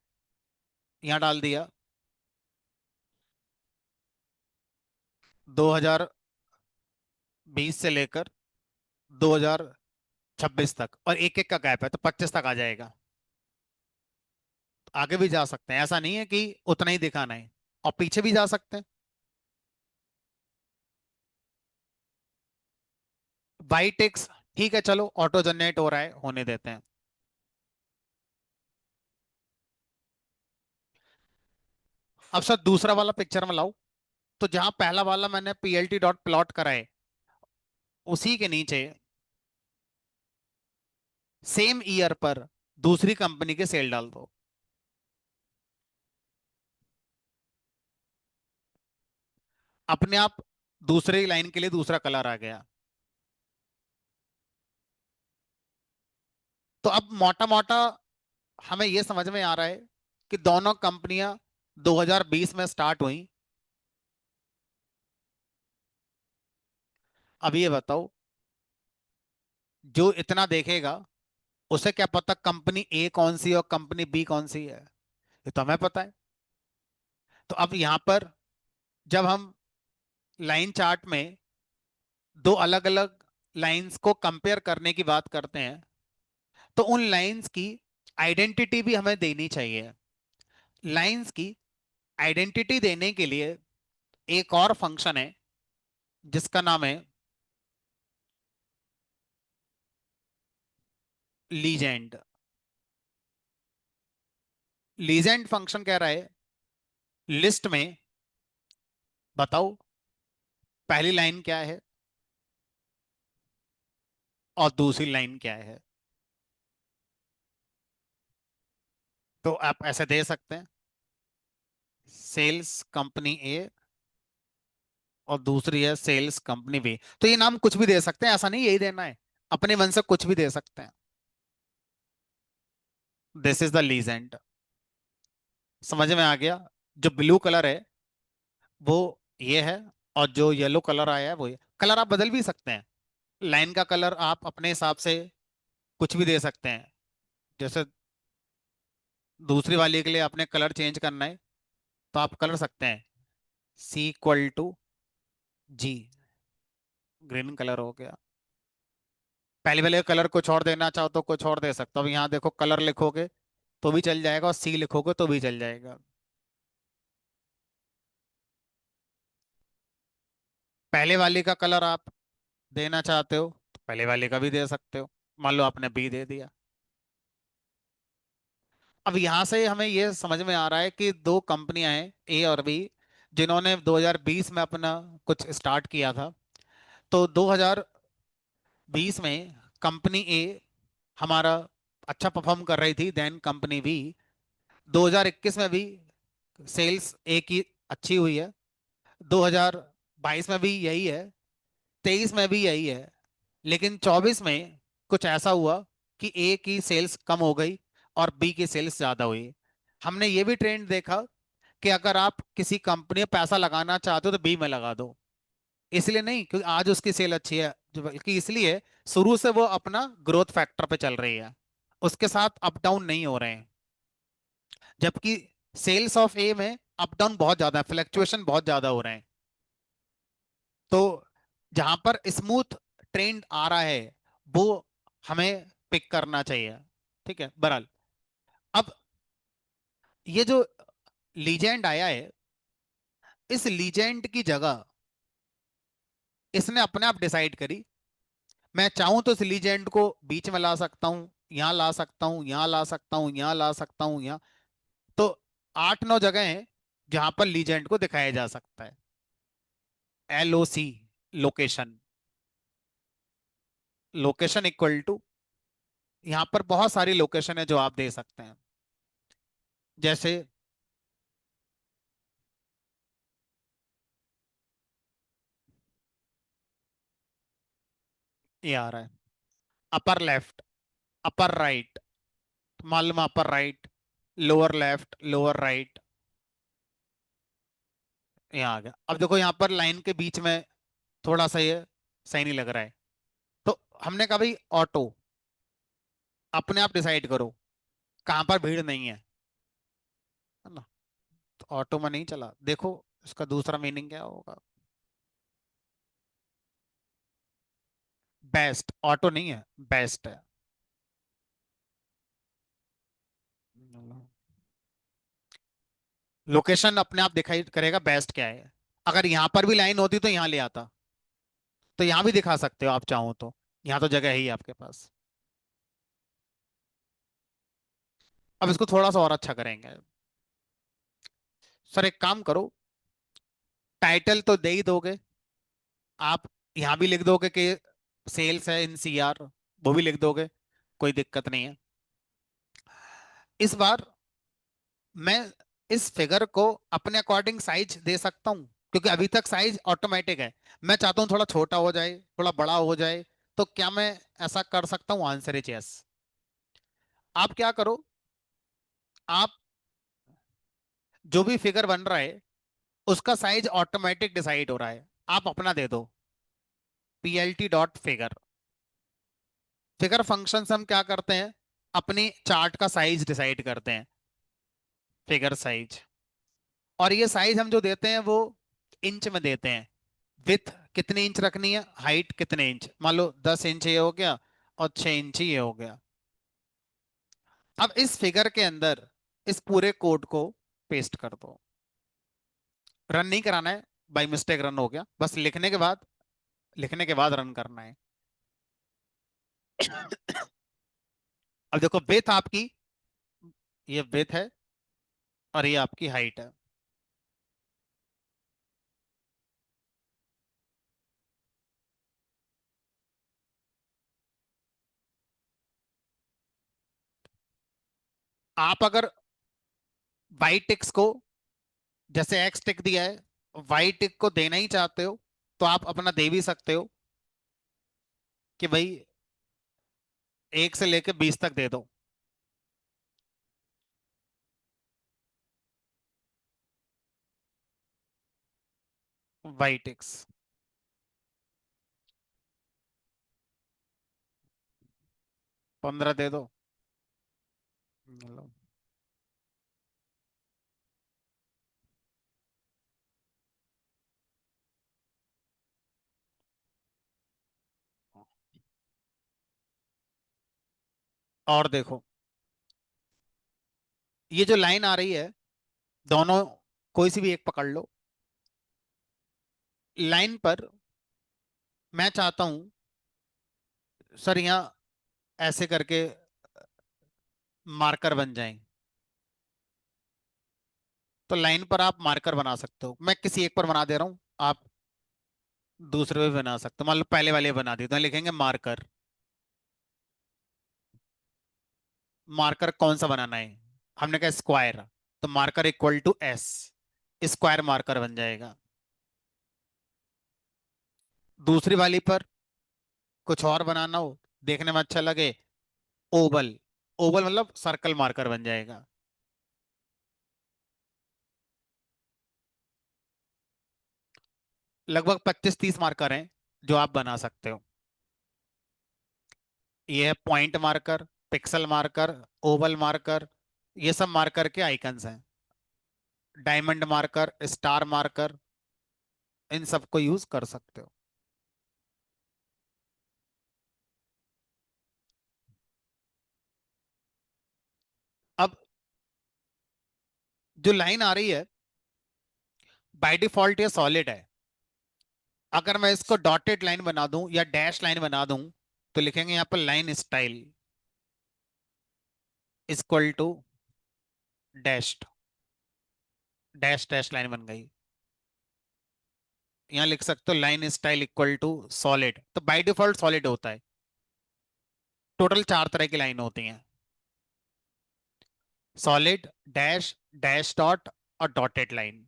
Speaker 1: यहां डाल दिया 2020 से लेकर 2026 तक, और एक एक का गैप है तो 25 तक आ जाएगा। आगे भी जा सकते हैं, ऐसा नहीं है कि उतना ही दिखाना है, और पीछे भी जा सकते हैं। वाई टेक्स ठीक है, चलो ऑटो जनरेट हो रहा है, होने देते हैं। अब सर दूसरा वाला पिक्चर में लाओ। तो जहां पहला वाला मैंने पीएलटी डॉट प्लॉट करा है, उसी के नीचे सेम ईयर पर दूसरी कंपनी के सेल डाल दो। अपने आप दूसरी लाइन के लिए दूसरा कलर आ गया। तो अब मोटा मोटा हमें यह समझ में आ रहा है कि दोनों कंपनियां 2020 में स्टार्ट हुई। अब ये बताओ, जो इतना देखेगा उसे क्या पता कंपनी ए कौन सी है और कंपनी बी कौन सी है? ये तो हमें पता है। तो अब यहां पर जब हम लाइन चार्ट में दो अलग अलग लाइंस को कंपेयर करने की बात करते हैं, तो उन लाइंस की आइडेंटिटी भी हमें देनी चाहिए। लाइंस की आइडेंटिटी देने के लिए एक और फंक्शन है जिसका नाम है लीजेंड। लीजेंड फंक्शन कह रहा है लिस्ट में बताओ पहली लाइन क्या है और दूसरी लाइन क्या है। तो आप ऐसे दे सकते हैं, सेल्स कंपनी ए और दूसरी है सेल्स कंपनी बी। तो ये नाम कुछ भी दे सकते हैं, ऐसा नहीं यही देना है, अपने मन से कुछ भी दे सकते हैं। This is the legend. समझ में आ गया? जो ब्लू कलर है वो ये है, और जो येलो कलर आया है वो ये। कलर आप बदल भी सकते हैं, लाइन का कलर आप अपने हिसाब से कुछ भी दे सकते हैं। जैसे दूसरी वाली के लिए आपने कलर चेंज करना है तो आप कर सकते हैं, c equal to g, green colour हो गया। पहले वाले कलर कुछ और देना चाहो तो कुछ और दे सकते हो। अब यहाँ देखो कलर लिखोगे तो भी चल जाएगा, और सी लिखोगे तो भी चल जाएगा। पहले वाले का कलर आप देना चाहते हो तो पहले वाले का भी दे सकते हो। मान लो आपने बी दे दिया। अब यहां से हमें ये समझ में आ रहा है कि दो कंपनियां हैं ए और बी, जिन्होंने 2020 में अपना कुछ स्टार्ट किया था। तो 2020 में कंपनी ए हमारा अच्छा परफॉर्म कर रही थी, देन कंपनी बी 2021 में भी सेल्स एक ही अच्छी हुई है, 2022 में भी यही है, 23 में भी यही है, लेकिन 24 में कुछ ऐसा हुआ कि ए की सेल्स कम हो गई और बी की सेल्स ज्यादा हुई। हमने ये भी ट्रेंड देखा कि अगर आप किसी कंपनी में पैसा लगाना चाहते हो तो बी में लगा दो, इसलिए नहीं क्योंकि आज उसकी सेल अच्छी है, जो बल्कि इसलिए शुरू से वो अपना ग्रोथ फैक्टर पे चल रही है, उसके साथ अप डाउन नहीं हो रहे हैं। जबकि सेल्स ऑफ ए में अप डाउन बहुत ज्यादा है, फ्लक्चुएशन बहुत ज्यादा हो रहे हैं। तो जहां पर स्मूथ ट्रेंड आ रहा है वो हमें पिक करना चाहिए। ठीक है, बहरहाल अब ये जो लीजेंड आया है, इस लीजेंड की जगह इसने अपने आप डिसाइड करी। मैं चाहूं तो इस लीजेंड को बीच में ला सकता हूं, यहां ला सकता हूं, यहां ला सकता हूं, यहां ला सकता हूं, यहां। तो 8-9 जगह हैं जहां पर लीजेंड को दिखाया जा सकता है। LOC, location, location equal to, यहां पर बहुत सारी लोकेशन है जो आप दे सकते हैं। जैसे ये आ रहा है, अपर लेफ्ट, अपर राइट, मालूम upper right, lower left, lower right, यहाँ आ गया। अब देखो यहाँ पर लाइन के बीच में थोड़ा सा ये सही नहीं लग रहा है, तो हमने कहा भाई ऑटो, अपने आप डिसाइड करो कहाँ पर भीड़ नहीं है ना। तो ऑटो में नहीं चला, देखो इसका दूसरा मीनिंग क्या होगा। बेस्ट, ऑटो नहीं है, बेस्ट है। लोकेशन अपने आप दिखाई करेगा बेस्ट क्या है। अगर यहाँ पर भी लाइन होती तो यहाँ ले आता, तो यहाँ भी दिखा सकते हो आप चाहो तो, यहाँ तो जगह है ही आपके पास। अब इसको थोड़ा सा और अच्छा करेंगे। सर एक काम करो, टाइटल तो दे ही दोगे आप, यहाँ भी लिख दोगे कि सेल्स है इन CR, वो भी लिख दोगे, कोई दिक्कत नहीं है। इस बार मैं इस फिगर को अपने अकॉर्डिंग साइज दे सकता हूँ, क्योंकि अभी तक साइज ऑटोमेटिक है। मैं चाहता हूँ थोड़ा छोटा हो जाए, थोड़ा बड़ा हो जाए, तो क्या मैं ऐसा कर सकता हूँ? Answer is yes. आप क्या करो, आप जो भी फिगर बन रहा है उसका साइज ऑटोमेटिक डिसाइड हो रहा है, आप अपना दे दो, PLT.figure। फिगर फंक्शन से हम क्या करते हैं, अपनी चार्ट का साइज डिसाइड करते हैं, फिगर साइज। और ये साइज हम जो देते हैं वो इंच में देते हैं। विथ कितनी इंच रखनी है, हाइट कितने इंच, मान लो 10 इंच ये हो गया और 6 इंच ये हो गया। अब इस फिगर के अंदर इस पूरे कोड को पेस्ट कर दो। रन नहीं कराना है, बाई मिस्टेक रन हो गया, बस लिखने के बाद रन करना है। अब देखो विथ आपकी, ये विथ है और ये आपकी हाइट है। आप अगर वाई टिक्स को, जैसे एक्स टिक दिया है, वाई टिक को देना ही चाहते हो तो आप अपना दे भी सकते हो कि भाई 1 से लेकर 20 तक दे दो। वाई टिक्स 15 दे दो। लो। और देखो ये जो लाइन आ रही है, दोनों कोई सी भी एक पकड़ लो। लाइन पर मैं चाहता हूं सर यहाँ ऐसे करके मार्कर बन जाएं, तो लाइन पर आप मार्कर बना सकते हो। मैं किसी एक पर बना दे रहा हूं, आप दूसरे पे भी बना सकते हो। मान लो पहले वाले बना दी तो लिखेंगे मार्कर। मार्कर कौन सा बनाना है, हमने कहा स्क्वायर, तो marker equal to S, square marker बन जाएगा। दूसरी वाली पर कुछ और बनाना हो, देखने में अच्छा लगे, ओवल, ओवल मतलब सर्कल मार्कर बन जाएगा। लगभग 25-30 मार्कर हैं जो आप बना सकते हो। ये है point marker, pixel marker, Oval marker, ये सब मार्कर के आइकन्स हैं। डायमंड मार्कर, स्टार मार्कर, इन सबको यूज कर सकते हो। अब जो लाइन आ रही है बाय डिफॉल्ट ये सॉलिड है। अगर मैं इसको डॉटेड लाइन बना दूं या डैश लाइन बना दूं तो लिखेंगे यहाँ पर line style equal to dashed, dash dash line बन गई। यहाँ लिख सकते हो line style equal to solid, तो बाय डिफॉल्ट सॉलिड होता है। टोटल 4 तरह की लाइन होती हैं, सॉलिड, डैश, डैश डॉट और डॉटेड लाइन।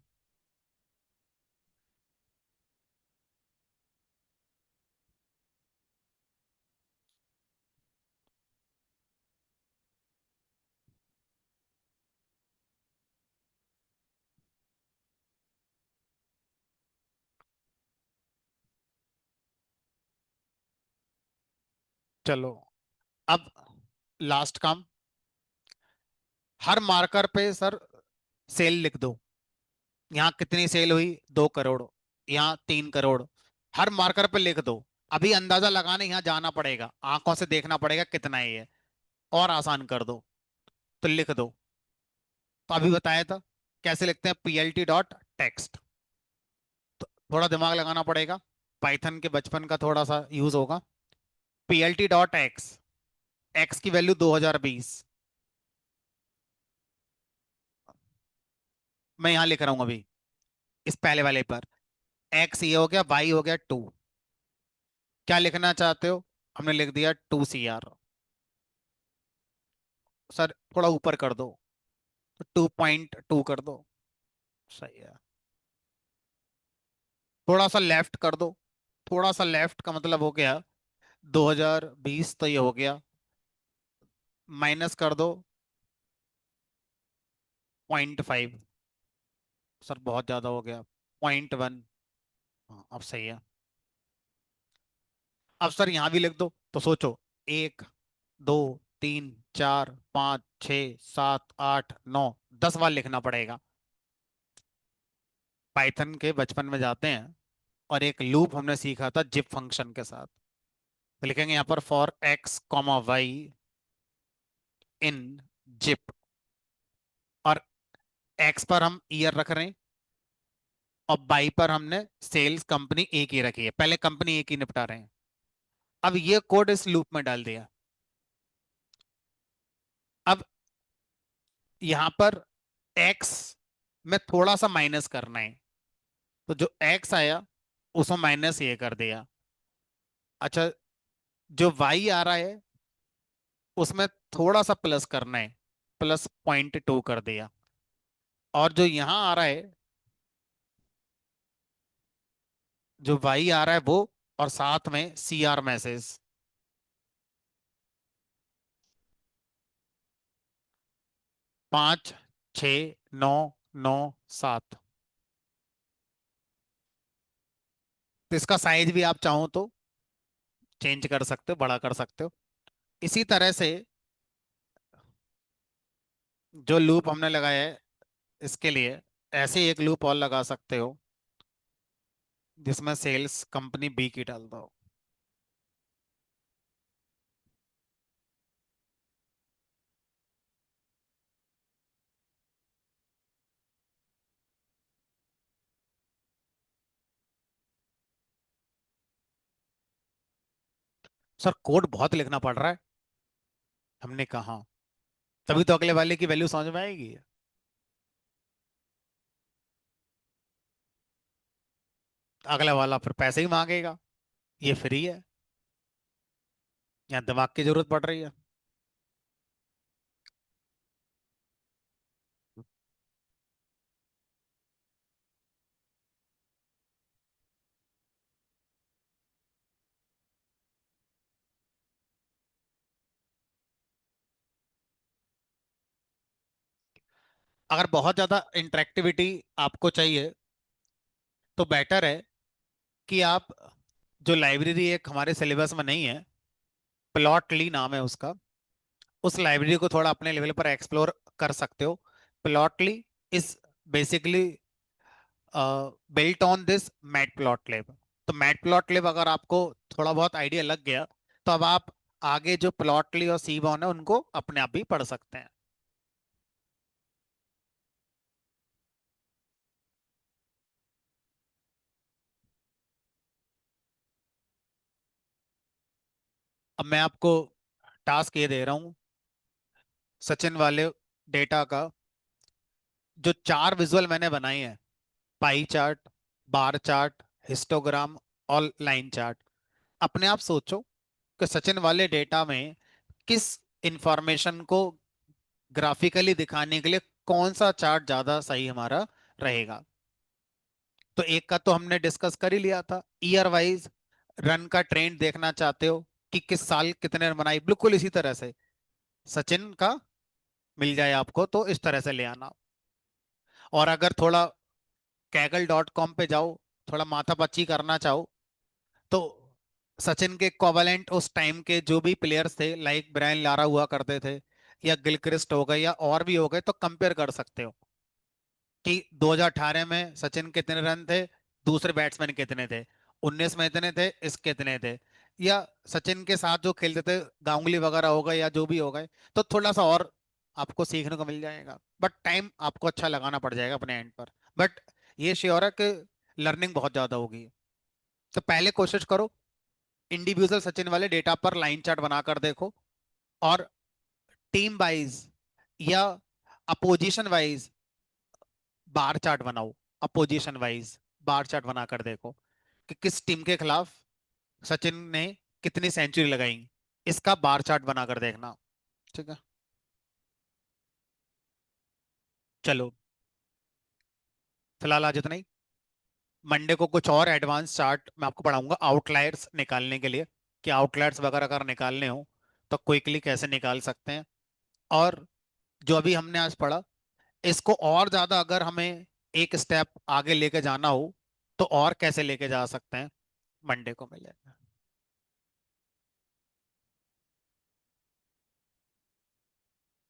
Speaker 1: चलो, अब लास्ट काम, हर मार्कर पे सर सेल लिख दो। यहाँ कितनी सेल हुई, 2 करोड़, यहाँ 3 करोड़, हर मार्कर पे लिख दो। अभी अंदाजा लगाने यहाँ जाना पड़ेगा, आंखों से देखना पड़ेगा कितना ही है, और आसान कर दो, तो लिख दो। तो अभी बताया था कैसे लिखते हैं, पीएलटी डॉट टेक्स्ट। तो थोड़ा दिमाग लगाना पड़ेगा, पाइथन के बचपन का थोड़ा सा यूज होगा। पीएलटी डॉट एक्स, एक्स की वैल्यू 2020, मैं यहाँ लिख रहा हूँ अभी इस पहले वाले पर। एक्स ये हो गया, वाई हो गया 2, क्या लिखना चाहते हो, हमने लिख दिया 2 CR। सर थोड़ा ऊपर कर दो, तो 2.2 कर दो, सही है। थोड़ा सा लेफ्ट कर दो, थोड़ा सा लेफ्ट का मतलब हो गया 2020, तो ये हो गया, माइनस कर दो 0.5, सर बहुत ज्यादा हो गया, 0.1। हाँ अब सही है। अब सर यहाँ भी लिख दो, तो सोचो, 1, 2, 3, 4, 5, 6, 7, 8, 9, 10 बार लिखना पड़ेगा। पाइथन के बचपन में जाते हैं, और एक लूप हमने सीखा था जिप फंक्शन के साथ। तो लिखेंगे यहाँ पर for X comma Y in zip, और एक्स पर हम ईयर रख रहे हैं, और बाई पर हमने सेल्स कंपनी ए की रखी है, पहले कंपनी ए की निपटा रहे हैं। अब ये कोड इस लूप में डाल दिया। अब यहां पर एक्स में थोड़ा सा माइनस करना है, तो जो एक्स आया उसमें माइनस ये कर दिया। अच्छा, जो वाई आ रहा है उसमें थोड़ा सा प्लस करना है, +0.2 कर दिया। और जो यहां आ रहा है, जो वाई आ रहा है वो, और साथ में CR मैसेज, 5, 6, 9, 9, 7। तो इसका साइज भी आप चाहो तो चेंज कर सकते हो, बड़ा कर सकते हो। इसी तरह से जो लूप हमने लगाया है इसके लिए, ऐसे ही एक लूप और लगा सकते हो जिसमें सेल्स कंपनी बी की डाल दो। सर कोड बहुत लिखना पड़ रहा है, हमने कहा, तभी तो अगले वाले की वैल्यू समझ में आएगी। अगला वाला फिर पैसे ही मांगेगा, ये फ्री है, यहाँ दिमाग की जरूरत पड़ रही है। अगर बहुत ज्यादा इंटरेक्टिविटी आपको चाहिए तो बेटर है कि आप, जो लाइब्रेरी एक हमारे सिलेबस में नहीं है, प्लॉटली नाम है उसका, उस लाइब्रेरी को थोड़ा अपने लेवल पर एक्सप्लोर कर सकते हो। Plotly is basically built on this matplotlib. तो मैटप्लॉटलिब अगर आपको थोड़ा बहुत आइडिया लग गया, तो अब आप आगे जो प्लॉटली और सीबॉन है उनको अपने आप भी पढ़ सकते हैं। अब मैं आपको टास्क ये दे रहा हूँ, सचिन वाले डेटा का जो 4 विजुअल मैंने बनाए हैं, pie chart, bar chart, histogram और लाइन चार्ट, अपने आप सोचो कि सचिन वाले डेटा में किस इंफॉर्मेशन को ग्राफिकली दिखाने के लिए कौन सा चार्ट ज्यादा सही हमारा रहेगा। तो एक का तो हमने डिस्कस कर ही लिया था, ईयर वाइज रन का ट्रेंड देखना चाहते हो कि किस साल कितने रन बनाई, बिल्कुल इसी तरह से सचिन का मिल जाए आपको, तो इस तरह से ले आना। और अगर थोड़ा kaggle.com पे जाओ, थोड़ा माथापच्ची करना चाहो, तो सचिन के इक्विवेलेंट उस टाइम के जो भी प्लेयर्स थे, लाइक ब्रायन लारा हुआ करते थे, या गिलक्रिस्ट हो गए या और भी हो गए, तो कंपेयर कर सकते हो कि 2018 में सचिन कितने रन थे, दूसरे बैट्समैन कितने थे, 19 में इतने थे, इस कितने थे, या सचिन के साथ जो खेलते थे गांगुली वगैरह हो गए या जो भी हो गए, तो थोड़ा सा और आपको सीखने को मिल जाएगा। बट टाइम आपको अच्छा लगाना पड़ जाएगा अपने एंड पर। बट ये श्योर है कि लर्निंग बहुत ज्यादा होगी। तो पहले कोशिश करो, इंडिविजुअल सचिन वाले डेटा पर लाइन चार्ट बनाकर देखो, और टीम वाइज या अपोजिशन वाइज बार चार्ट बनाओ। अपोजिशन वाइज बार चार्ट बनाकर देखो कि किस टीम के खिलाफ सचिन ने कितनी सेंचुरी लगाई, इसका बार चार्ट बनाकर देखना। ठीक है, चलो फिलहाल आज इतना ही। मंडे को कुछ और एडवांस चार्ट मैं आपको पढ़ाऊंगा आउटलायर्स निकालने के लिए, कि आउटलायर्स वगैरह अगर निकालने हो तो क्विकली कैसे निकाल सकते हैं। और जो अभी हमने आज पढ़ा, इसको और ज्यादा अगर हमें एक स्टेप आगे लेके जाना हो तो और कैसे लेके जा सकते हैं, मंडे को मिलेगा।